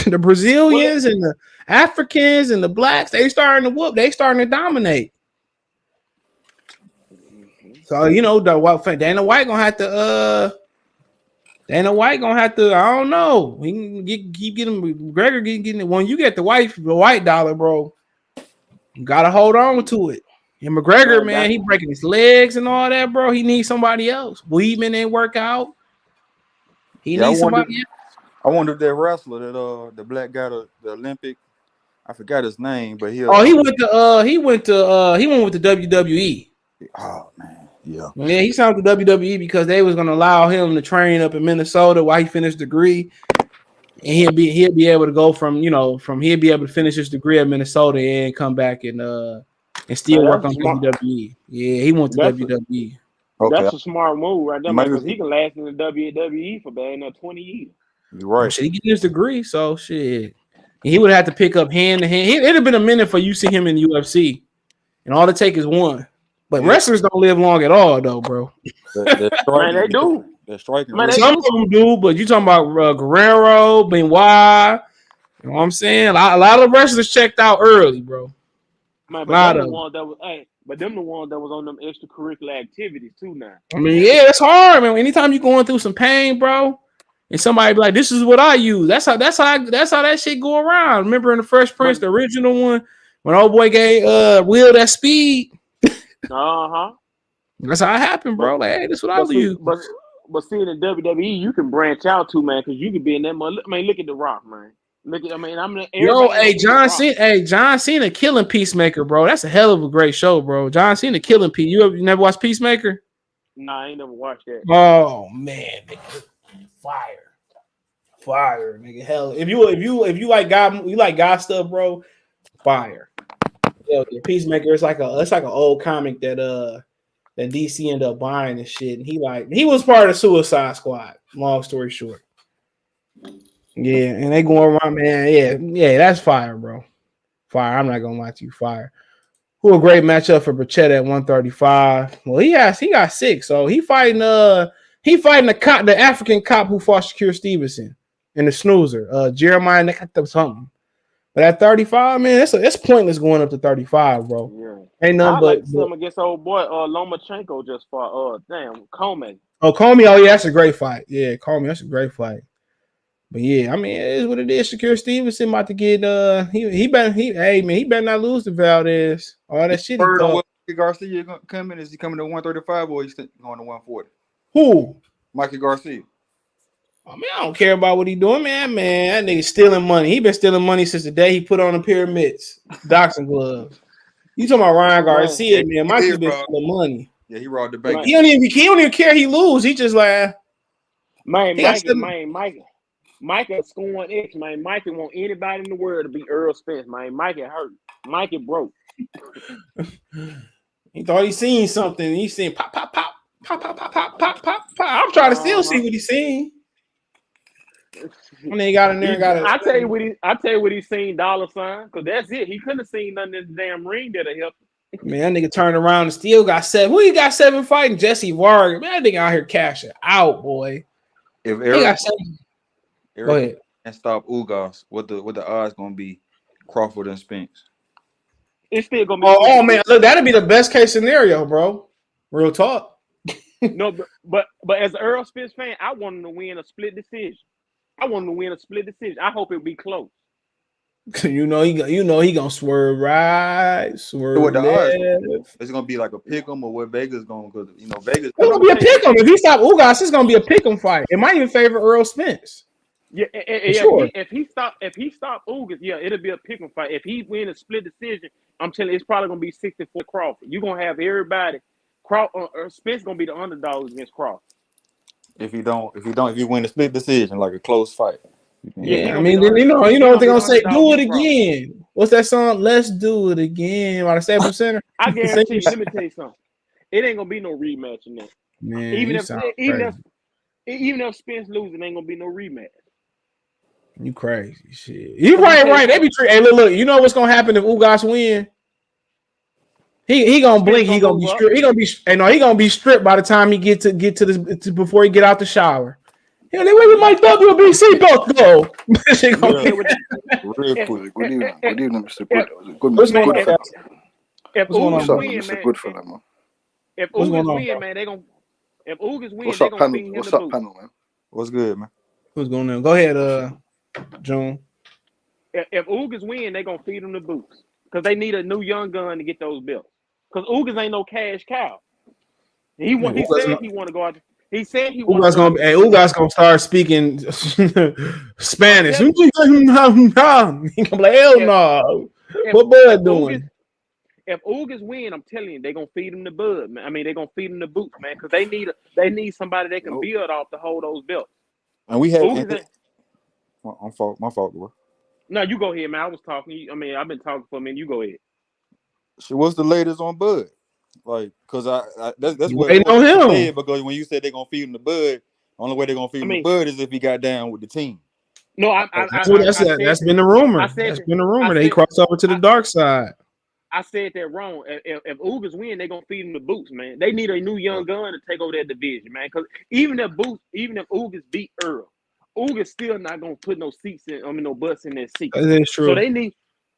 The Brazilians and the Africans and the blacks, they starting to whoop. They starting to dominate. So, you know, Dana White gonna have to, I don't know. He can keep getting McGregor getting it. When you get the white dollar, bro, you gotta hold on to it. And McGregor, man, he breaking his legs and all that, bro. He needs somebody else. Weidman ain't work out. He needs somebody else. I wonder if that wrestler, that the black guy, the Olympic, I forgot his name, but he went with the WWE. Oh man, yeah. Yeah, he signed with the WWE because they was gonna allow him to train up in Minnesota while he finished degree, and he'll be able to go he'll be able to finish his degree at Minnesota and come back and still work on WWE. Yeah, he went to WWE. That's a smart move right there, because he can last in the WWE for 20 years. You're right. He getting his degree, so shit. And he would have to pick up hand to hand. It'd have been a minute for you see him in the UFC, and all it take is one. But wrestlers don't live long at all, though, bro. Man, they do. They're striking. Some of them do, but you talking about Guerrero, Benoit. You know what I'm saying? A lot of wrestlers checked out early, bro. Man, but them the ones that was on them extracurricular activities too now. I mean, yeah, it's hard, man. Anytime you're going through some pain, bro, and somebody be like, "This is what I use." That's how that shit go around. Remember in the Fresh Prince, the original one, when old boy gave Will that speed. That's how it happened, bro. Like, hey, this is what I use. But seeing in WWE, you can branch out too, man, because you can be in that. I mean, look at The Rock, man. John Cena killing Peacemaker, bro. That's a hell of a great show, bro. John Cena killing You never watched Peacemaker? Nah, I ain't never watched that. Oh man, nigga. Fire, nigga. Hell, if you like God stuff, bro. Fire. Yeah, Peacemaker. It's like an old comic that DC ended up buying and shit. And he was part of Suicide Squad. Long story short. Yeah, and they going around, man. Yeah, that's fire, bro. Fire. I'm not gonna lie to you, fire. Who a great matchup for Burchett at 135. Well, he got 6, so he fighting the African cop who fought Shakur Stevenson and the snoozer, Jeremiah something. But at 35, man, it's pointless going up to 35, bro. Yeah. Ain't nothing but him against old boy Lomachenko just fought Comey. Oh, Comey, oh yeah, that's a great fight. Yeah, Comey, that's a great fight. But yeah, I mean, it is what it is. Shakur Stevenson about to get he better not lose to Valdez. All that shit he Word on talk. what Mikey Garcia gonna come in? Is he coming to 135 or he's going to 140? Who? Mikey Garcia. I mean, I don't care about what he doing, man. Man, that nigga stealing money. He been stealing money since the day he put on the pyramids, boxing gloves. You talking about Ryan Garcia, man? Mikey been stealing money. Yeah, he robbed the bank. He don't even care he lose. He just like Mikey scoring X, man. Mikey want anybody in the world to be Errol Spence, man. Mikey hurt. Mikey broke. He thought he seen something. He seen pop, pop, pop, pop, pop, pop, pop, pop, pop, pop. I'm trying to still see what he seen. When they got in there and got it. I tell you what he seen, dollar sign, because that's it. He couldn't have seen nothing in the damn ring that'll help him. Man, that nigga turned around and still got 7. Who he got 7 fighting? Jesse Vargas. Man, that nigga out here cashing out, boy. If Eric and stop Ugas, what the odds gonna be? Crawford and Spence. It's still gonna be. Oh man, look, that'd be the best case scenario, bro. Real talk. No, but as an Errol Spence fan, I want him to win a split decision. I hope it be close. You know he gonna swerve right, swerve What the left. odds? It's gonna be like a pick'em or what Vegas gonna go. Vegas. It's gonna be a pick'em. If he stop Ugas, it's gonna be a pick'em fight. It might even favor Earl Spence. Yeah, sure. If he stop Ugas, yeah, it'll be a pick'em fight. If he win a split decision, I'm telling you, it's probably gonna be 64 Crawford. You're gonna have everybody. Spence gonna be the underdog against Crawford. If you win a split decision, like a close fight. Yeah, I mean, you know what they're gonna say? Do it again. What's that song? Let's do it again. By the Staples Center. I guarantee you. Let me tell you something. It ain't gonna be no rematch in that. Man, even if Spence losing, ain't gonna be no rematch. You crazy shit. You right. They be treating. Hey, look. You know what's gonna happen if Ugas win? He gonna blink. He gonna be stripped. He gonna be stripped by the time he get to this before he get out the shower. Hey, where did my WBC belt go? Real quick. Good evening, Mr. Good. If Ugas win, Mr. Goodfellow, man. If Ugas win, man, they gonna. If Ugas win, what's they up, gonna panel? feed him What's the up, boot. panel, man? What's good, man? What's going on? Go ahead, June. If Ugas win, they gonna feed him the boots because they need a new young gun to get those belts. Because Ugas ain't no cash cow. He said he want to go out. He said he wants. Ugas gonna start speaking Spanish. He gonna be like, hell no. What Bud doing? If Ugas win, I'm telling you, they gonna feed him the bud, man. I mean, they gonna feed him the boots, man, because they need somebody they can build off to hold those belts. And we had my fault, bro. No, you go ahead, man. I was talking. I mean, I've been talking for a minute. You go ahead. So what's the latest on Bud? Like, cause that's what they know him. Said, because when you said they're gonna feed him the Bud, the only way they're gonna feed him the Bud is if he got down with the team. No, that's been the rumor. That's been the rumor that he crossed over to the dark side. I said that wrong. If Ugas win, they're gonna feed him the boots, man. They need a new young gun to take over that division, man. Because even if Ugas beat Errol, Ugas still not gonna put no no butts in their seats. That's true. So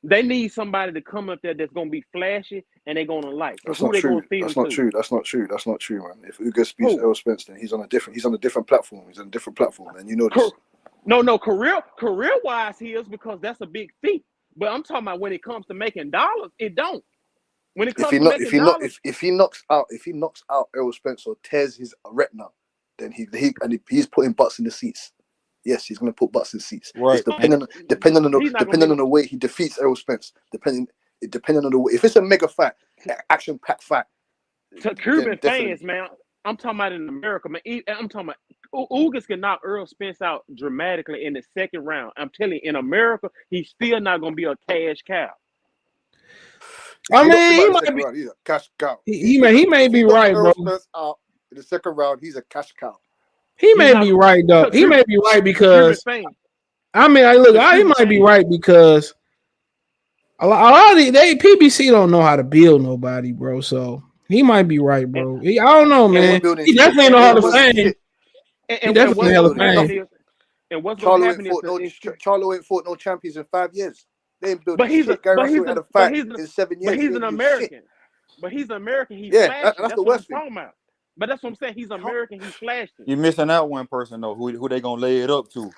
they need somebody to come up there that's gonna be flashy and they're gonna like. That's not true. That's not true, man. If Ugas beats Errol Spence, then he's on a different platform. He's on a different platform, and you know this. No, career wise, he is, because that's a big feat. But I'm talking about when it comes to making dollars, it don't. When it comes if he knocks out Errol Spence or tears his retina, then he's putting butts in the seats. Yes, he's going to put butts in seats. Right. It's depending on the way he defeats Errol Spence. Depending on the way. If it's a mega fight, action-packed fight. To Cuban fans, man, I'm talking about in America, man. I'm talking about Ugas can knock Errol Spence out dramatically in the second round. I'm telling you, in America, he's still not going to be a cash cow. I mean, he might be. He's a cash cow. He may be right, bro. Out in the second round, he's a cash cow. He may be right, though. He may be right because he might be right because a lot of PBC don't know how to build nobody, bro. So he might be right, bro. I don't know, man. He definitely in the Hall of Fame. He definitely in the Hall of Fame. And what's going to happen is Charlo ain't fought no champions in 5 years. They ain't built but he's shit. Gary Russell had a fight in 7 years. But he's an American. But he's an American. He's flashing. That's the worst thing. But that's what I'm saying. He's American. He's flashing. You're missing out one person though. Who they gonna lay it up to?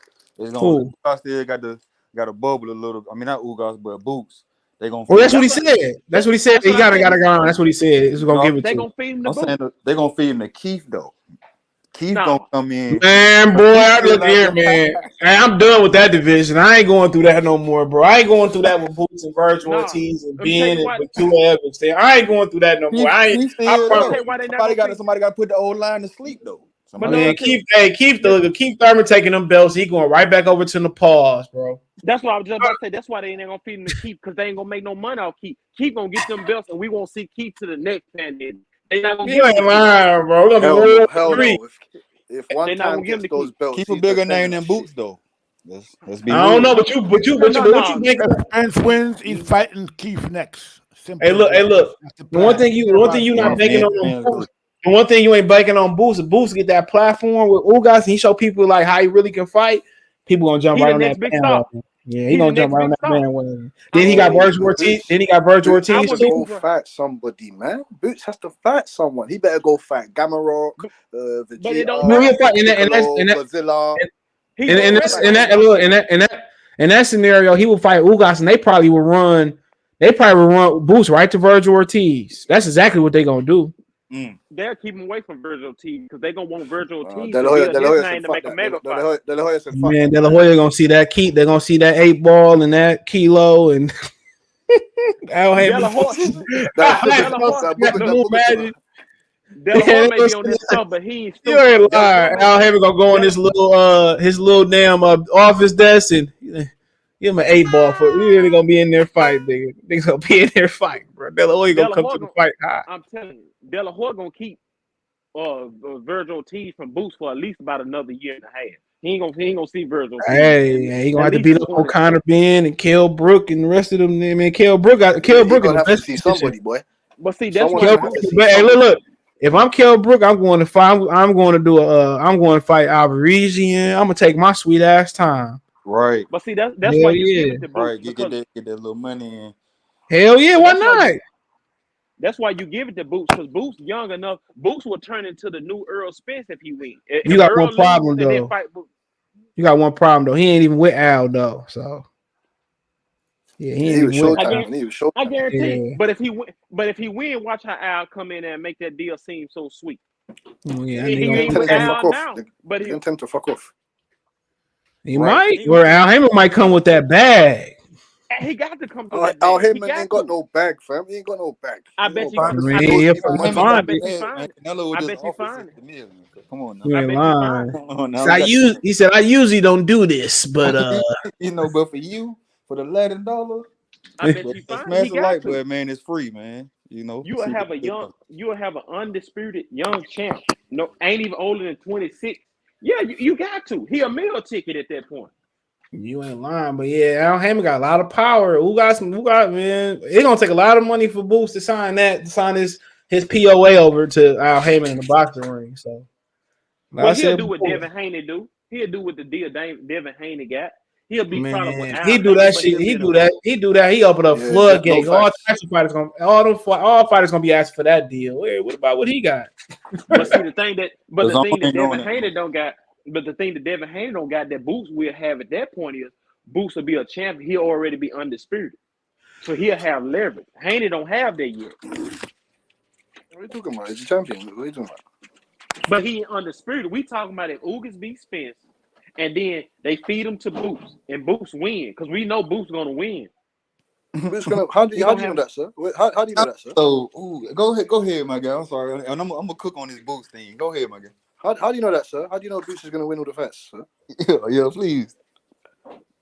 It's Who? gonna I still got a bubble a little. I mean, not Ugas, but Boots. They gonna. Well, that's feed what he him. said. That's what he said. He gotta go on. That's what he said. He's gonna No, give it They to. gonna feed him the I'm saying Boots. they gonna feed him to Keith though. Keith gonna No. come in. Man, boy, Keith I still look out here, there. man. Hey, I'm done with that division. I ain't going through that no more, bro. I ain't going through that with Boots and Virgil No. Ortiz and Let me tell Ben you and why. with two Evans. I ain't going through that no more. I Keith I still Let me there. tell promise. you why they not Somebody gonna feed. got to put the old line to sleep though. But Somebody no, Man, got Keith Thurman taking them belts. He going right back over to the pause, bro. that's what I was just about to say. That's why they ain't gonna feed him to Keith because they ain't gonna make no money off Keith. Keith gonna get them belts, and we won't see Keith to the next pandemic. They not gonna You give him ain't to Keith. lying, bro. We're gonna be Hell World no, War hell III. no. If one They not time gonna give him gets to those Keith. belts, Keep a he's bigger name defending than that Boots shit. though. Let's be I don't real. know, but you No. If Spence wins, he's fighting Keith next. Hey, Simple look, as that. That's the The one plan. thing you not banking on Fans Boost. The one thing you ain't banking on Boost. If Boost get that platform with Ugas and he show people like how he really can fight, people gonna jump He right the on next that big star. bandwagon. Yeah, he He the gonna jump next right on big that star. bandwagon. Then he got No, Virgil Ortiz. Then he got Virgil Boots Ortiz has to too. go fight somebody, man. Boots has to fight someone. He better go fight Gamma Rock, But it don't No, matter. he'll fight in that Piccolo, Godzilla. He's already in that scenario, he will fight Ugas, and they probably will run Boost right to Virgil Ortiz. That's exactly what they gonna do. They'll keep him away from Virgil Ortiz because they're gonna want Virgil Ortiz De to La build his Hoya name said to fuck make a that. mega fight. De La Hoya said fuck Man, that. De La Hoya gonna see that key. They're gonna see that 8 ball and that kilo and Al De La Hammond. Hoya, De La Hoya may be on this stuff, but he ain't You stupid. ain't De La Hoya lying. Al Hammond gonna go on his little damn office desk and give him an 8 ball for you. Really gonna be in there fight, nigga. Niggas gonna be in there fight, bro. De La Hoya gonna come to the fight high. I'm telling you, De La Hoya gonna keep Virgil Ortiz from Boost for at least about another year and a half. He ain't gonna see Virgil Ortiz. Hey, he gonna have to beat up 20. O'Connor, Ben, and Kell Brook and the rest of them. Man, Kell Brook is Gonna the have to best see position. somebody, boy. But see, that's Someone's why. gonna have to see Hey, somebody. look. If I'm Kell Brook, I'm going to fight. I'm going to do I'm going to fight Alvarez. I'm gonna take my sweet ass time. Right. But see, that's Hell why you yeah. give it to Boost. Right. Get that little money in. Hell yeah, why not? That's why you give it to Boots because Boots young enough. Boots will turn into the new Errol Spence if he wins. You If got Errol one problem loses and then though. fight Boots. You got one problem though. He ain't even with Al though. So yeah, he ain't even with Al. I guarantee. Yeah. But if he win, watch how Al come in and make that deal seem so sweet. Yeah, he ain't with Al now, but he tend to fuck off. He might, or Al Hammond might come with that bag. He got to come to that Al bag. Hammond ain't got no bag, fam. He ain't got no bag. I bet you. I bet you find it. Canelo I just bet you offered find it. $60 million. Come on now. You ain't lying. Come on now. So he said I usually don't do this, but but for you, for the Latin dollar, I bet you find it. He got light, to. but man, it's free, man. You know, you will have an undisputed young champ. No, ain't even older than 26. Yeah, you got to. He a meal ticket at that point. You ain't lying, but yeah, Al Hammond got a lot of power. Who got man? It's gonna take a lot of money for Boost to sign his POA over to Al Hammond in the boxing ring. So, Well, he'll do what Devin Haney do. He'll do what the deal Devin Haney got. He'll be probably with Al he do that shit. He do that. He open up floodgates. All fighters gonna be asking for that deal. Wait, what about what he got? But see, the thing that Devin Haney don't got. But the thing that Devin Haney don't got that Boots will have at that point is Boots will be a champion. He'll already be undisputed. So he'll have leverage. Haney don't have that yet. What are you talking about? He's a champion. What are you talking about? But he ain't undisputed. We talking about if Ugas beat Spence and then they feed him to Boots and Boots win. Because we know Boots gonna win. How do you know that, sir? How do you know that, sir? So go ahead, my guy. I'm sorry. And I'm gonna cook on this Boots thing. Go ahead, my guy. How do you know that, sir? How do you know Boots is going to win all the fights, sir? Yeah, please.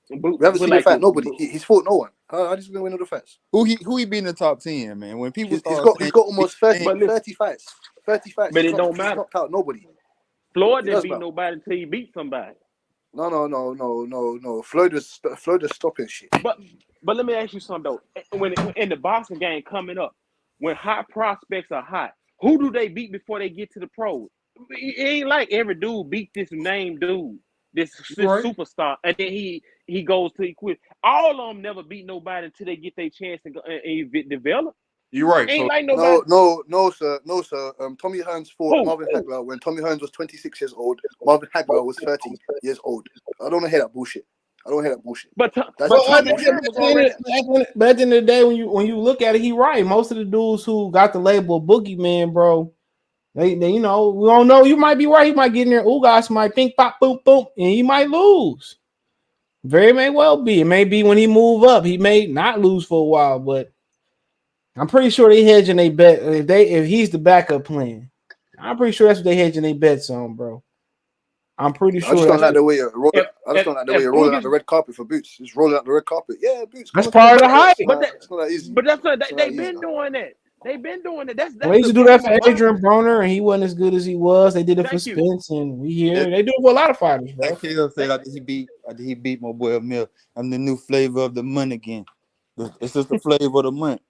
We haven't seen him fight nobody. He's fought no one. How is he going to win all the fights? Who he beat in the top 10, man? When people he's got almost 30 fights. 30 fights. But it don't matter. He's knocked out nobody. Floyd didn't beat nobody until he beat somebody. No. Floyd is stopping shit. But let me ask you something though. When in the boxing game coming up, when hot prospects are hot, who do they beat before they get to the pros? It ain't like every dude beat this name dude, this superstar, and then he goes to quit. All of them never beat nobody until they get their chance and develop. You're right. Ain't So like nobody. No, sir. Tommy Hearns fought Who? Marvin Hagler when Tommy Hearns was 26 years old. Marvin Hagler was 30 years old. I don't want to hear that bullshit. But That's Tommy Hearns was already. But at the end of the day, when you look at it, he right. Most of the dudes who got the label boogeyman, bro, they you know, we don't know. You might be right. He might get in there. Ugas might think pop boom boom, and he might lose. Very may well be. It may be when he move up, he may not lose for a while, but I'm pretty sure they hedging they bet if he's the backup plan. I'm pretty sure that's what they hedging they bets on, bro. I'm pretty sure. I just don't like the way you're rolling. I just if- don't like the if way you're rolling Ugas- out the red carpet for Boots. Just rolling out the red carpet. Yeah, Boots. That's part of the hype. It's not that easy. But that's what It's not they've that been easy. doing that. They've been doing it. That's They used to do that for game of Adrian Broner, and he wasn't as good as he was. They did it for Thank you. Spence, and we hear they do it for a lot of fighters, bro. like Kale said, after he beat my boy Emil, I'm the new flavor of the month again. It's just the flavor of the month.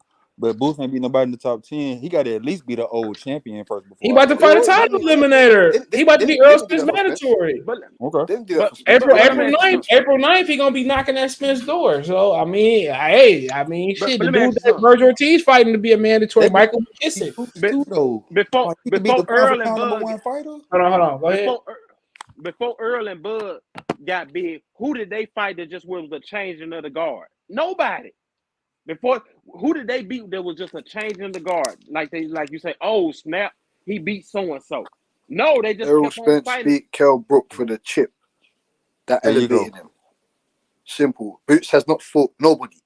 But Boots ain't beat nobody in the top 10. He got to at least be the old champion first before. He about to fight a title eliminator. He about to be Errol Spence mandatory. Okay. April 9th, he gonna be knocking at Spence door. So I mean, shit. The dude that Virgil Ortiz fighting to be a mandatory. Michael McKissick. Before Earl and Bud. Hold on. Go ahead. Before Earl and Bud got big, who did they fight that just was a changing of the guard? Nobody. Before, who did they beat that was just a change in the guard? Like you say, oh snap, he beat so and so. No, they just Errol kept on Spence fighting. beat Kell Brook for the chip. That There you elevated him. Simple. Boots has not fought nobody.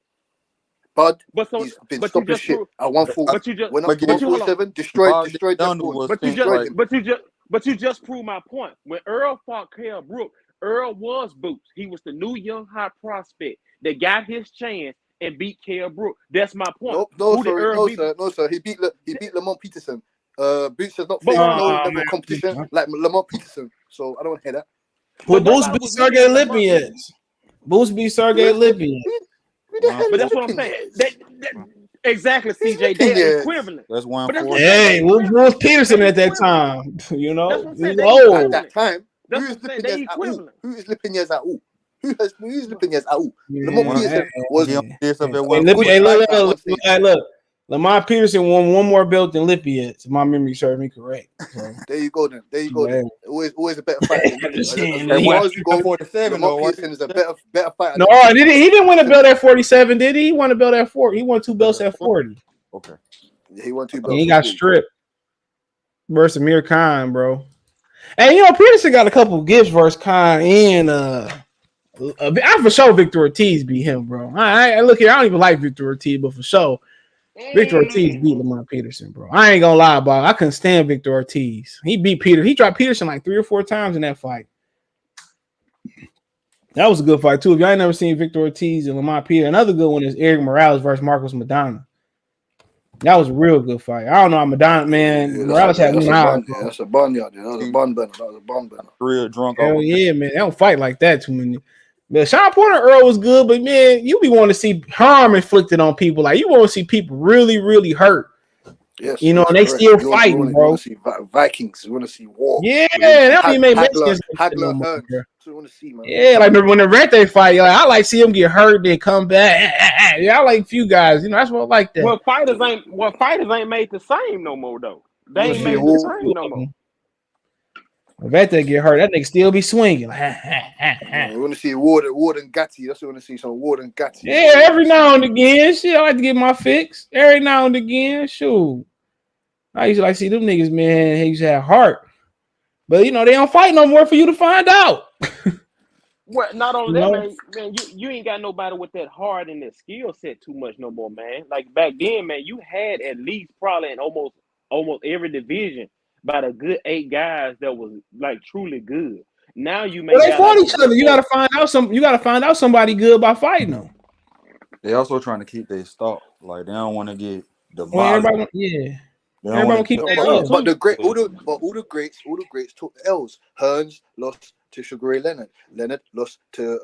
Bud, he's been stopping shit. At 140. When up to 147, destroyed that board. But you just proved my point. When Earl fought Kell Brook, Earl was Boots. He was the new young hot prospect that got his chance and beat Kell Brook. That's my point. No, sir. He beat Lamont Peterson. Boots has not faced no level competition like Lamont Peterson. So I don't want to hear that. Well, Boots beat Sergey Lipinets. But that's what I'm saying. Exactly, CJ. They're equivalent. That's 140. Hey, what was Peterson at that time? You know, he's At old. that time, Who is Lipinets at all? Who's Lipinets at all? Lamont Peterson was. Look. Lamont Peterson won one more belt than Lipinets, if my memory serves me correct. So. There you go. Then. Always a better fighter. Lamont Peterson is a better fighter. No, he didn't win a belt at 47, did he? He won a belt at 40. He won 2 belts at 40. Okay. Yeah, he won 2 belts. And he got stripped versus Amir Khan, bro. And Peterson got a couple of gifts versus Khan and I for sure Victor Ortiz beat him, bro. I look here, I don't even like Victor Ortiz, but for sure. Victor Ortiz beat Lamont Peterson, bro. I ain't gonna lie about it. I couldn't stand Victor Ortiz. He beat Peter. He dropped Peterson like 3 or 4 times in that fight. That was a good fight too. If y'all ain't never seen Victor Ortiz and Lamont Peterson, another good one is Eric Morales versus Marcos Madonna. That was a real good fight. I don't know, Madonna, man. Yeah, Morales had me out. That's a bun, y'all. That was a bun burner. Real drunk. Hell yeah, man. They don't fight like that too many. But Sean Porter Earl was good, but man, you be wanting to see harm inflicted on people. Like you want to see people really, really hurt. Yes, and they still fighting, bro. You want to see Vikings. You want to see war. Yeah, that don't even make sense. Hagler hurt. That's what you want to see, man. Yeah, like when the Rente fight, I like see him get hurt, then come back. Yeah, I like a few guys. That's what I like that. Well, fighters ain't made the same no more though. They ain't made the same no more. If that get hurt, that nigga still be swinging. We want to see Ward and Gatti. That's what we want to see. Some Ward and Gatti. Yeah, every now and again. Shit, I like to get my fix. Every now and again. Shoot. I used to like see them niggas, man. They used to have heart. But, they don't fight no more for you to find out. Well, not only that, man, you ain't got nobody with that heart and that skill set too much no more, man. Like back then, man, you had at least probably in almost every division about a good 8 guys that was like truly good. Now you may they fought each other. You gotta find out somebody good by fighting them. They also trying to keep their stock. Like they don't want to get demolished. Well, everybody will keep that up. But all the greats took the L's. Hearns lost to Sugar Ray Leonard. Leonard lost to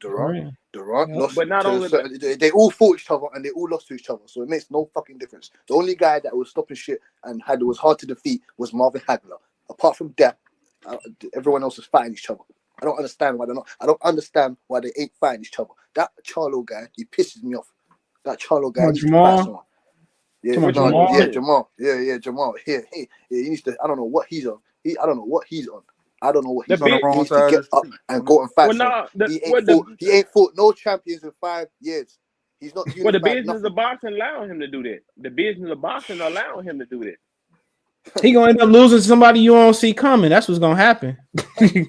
Durant. Durant lost. But not only they all fought each other and they all lost to each other. So it makes no fucking difference. The only guy that was stopping shit and was hard to defeat was Marvin Hagler. Apart from that, everyone else was fighting each other. I don't understand why they're not. I don't understand why they ain't fighting each other. That Charlo guy, he pisses me off. That Charlo guy. Jamal. Jamal. Yeah, Jamal. He needs to. I don't know what he's on. I don't know what he's on. He's on the wrong side. Get up and go and fight. He ain't fought no champions in 5 years. He's not. Well, the business of boxing allowing him to do that. The business of boxing allowing him to do that. He gonna end up losing to somebody you don't see coming. That's what's gonna happen. I'm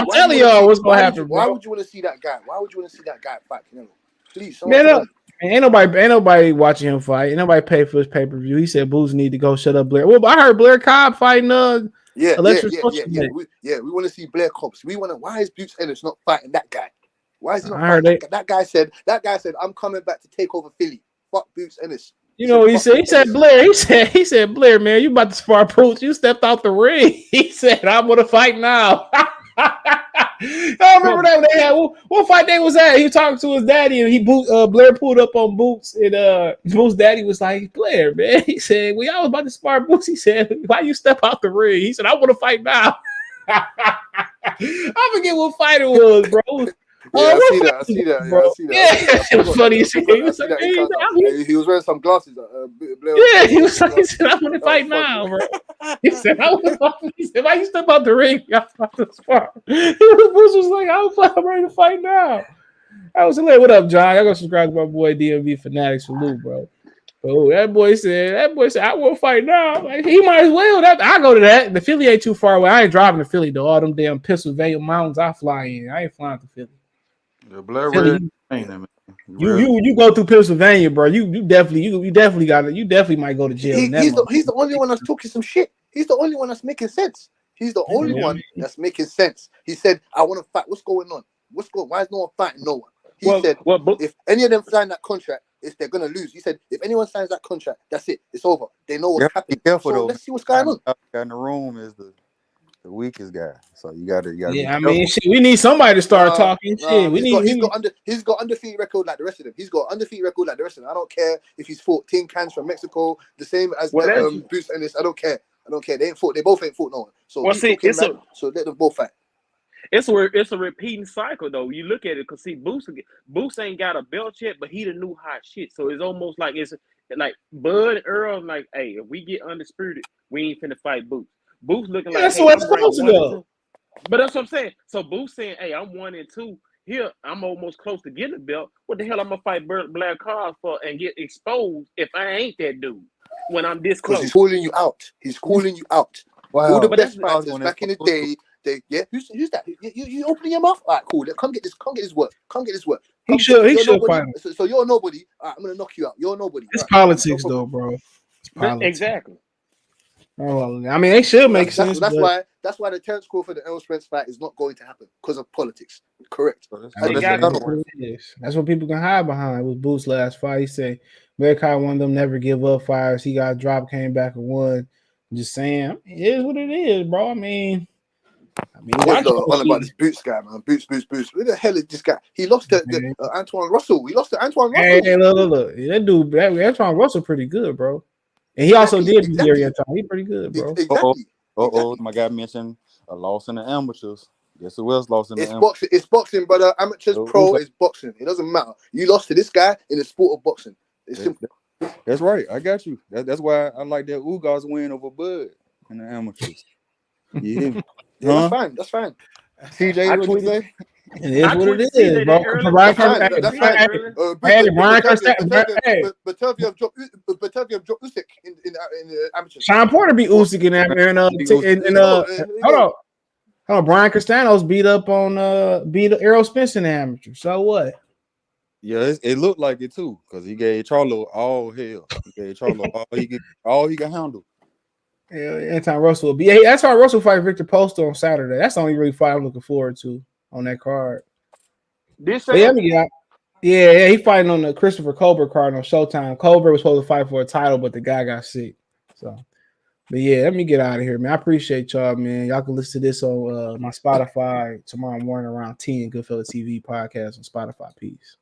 telling y'all what's gonna happen. Why would you want to see that guy? Why would you want to see that guy fight Canelo? Please, man, ain't nobody watching him fight. Ain't nobody pay for his pay-per-view. He said Boots need to go shut up Blair. Well, I heard Blair Cobb fighting we want to see Blair Cobbs. Why is Boots Ennis not fighting that guy? Why is he not fighting that guy? That guy said I'm coming back to take over Philly. Fuck Boots Ennis. You know what he said? He said Blair. He said Blair, man, you about to spar Boots. You stepped out the ring. He said I'm gonna fight now. I remember that they had what fight day was that? He was talking to his daddy and Blair pulled up on Boots and Boots' daddy was like, Blair, man. He said, "We all was about to spar Boots." He said, "Why you step out the ring?" He said, "I want to fight now." I forget what fight it was, bro. I see that. It was funny. He was wearing some glasses. He was like, he said, "I want to fight now, bro." He said, "Why you step out the ring?" I was about to spar. Bruce was like, "I'm ready to fight now." I was like, "What up, John? I gotta subscribe to my boy DMV Fanatics. Salute, bro." Oh, that boy said, "I want to fight now." Like, he might as well. I go to that. The Philly ain't too far away. I ain't driving to Philly though. All them damn Pennsylvania mountains I fly in. I ain't flying to Philly. You go through Pennsylvania, bro. You definitely got it. You definitely might go to jail. He's the only one that's talking some shit. He's the only one that's making sense. He's the only one that's making sense. He said, "I want to fight." What's going on? Why is no one fighting no one? He said, if any of them sign that contract, they're gonna lose. He said, if anyone signs that contract, that's it. It's over. They know what's happening. Careful, so let's see what's going on. In the room is the weakest guy, so you gotta. Yeah, I mean, shit, we need somebody to start talking. Shit, he's got undefeated record like the rest of them. He's got undefeated record like the rest of them. I don't care if he's fought tin cans from Mexico, the same as Boots and this. I don't care. They ain't fought. They both ain't fought no one. So so let them both fight. It's a repeating cycle though. You look at it because Boots ain't got a belt yet, but he the new hot shit. So it's almost like it's like Bud and Errol. Like, hey, if we get undisputed, we ain't finna fight Boots. Boots looking like that's what's supposed to go. But that's what I'm saying. So Boots saying, "Hey, I'm 1-2 here. I'm almost close to getting a belt. What the hell I'm gonna fight Blair Cobb for and get exposed if I ain't that dude when I'm this close?" He's calling you out. Wow. All the best fighters back in the day. Who's that? You opening your mouth? All right, cool. Come get this work. He should fight. So you're nobody. All right, I'm gonna knock you out. You're nobody. It's politics, though, bro. It's politics. Exactly. Oh, I mean, they should make sense. That's why the Terence Crawford and Errol Spence fight is not going to happen because of politics. Correct. That's what people can hide behind. It was Boots' last fight. He said Blair Cobb one of them never give up fires. He got dropped, came back and won. I'm just saying, it is what it is, bro. I mean, on about this Boots guy, man. Boots. Who the hell is this guy? He lost to Antoine Russell. Hey, look. That dude, Antoine Russell, pretty good, bro. And he also did Gary Antoine. He pretty good, bro. Exactly. My guy mentioned a loss in the amateurs. Guess who else lost in the amateurs? It's boxing, brother. Amateurs, pro is boxing. It doesn't matter. You lost to this guy in the sport of boxing. It's simple. That's right. I got you. That's why I like that Ugas win over Bud in the amateurs. Yeah, that's fine. CJ, what you say? It is what it is, bro. Batavia dropped Usyk in the amateurs. Sean Porter beat Usyk in there. Hold on. Brian Castanos beat Errol Spence in the amateur. So what? Yeah, it looked like it too, because he gave Charlo all hell. He gave Charlo all he can handle. Yeah, Antoine Russell will be. Hey, that's how Russell fight Victor Poster on Saturday. That's the only really fight I'm looking forward to on that card. He fighting on the Christopher Colbert card on Showtime. Colbert was supposed to fight for a title, but the guy got sick. So, but yeah, let me get out of here, man. I appreciate y'all, man. Y'all can listen to this on my Spotify tomorrow morning around 10. Goodfellas TV podcast on Spotify. Peace.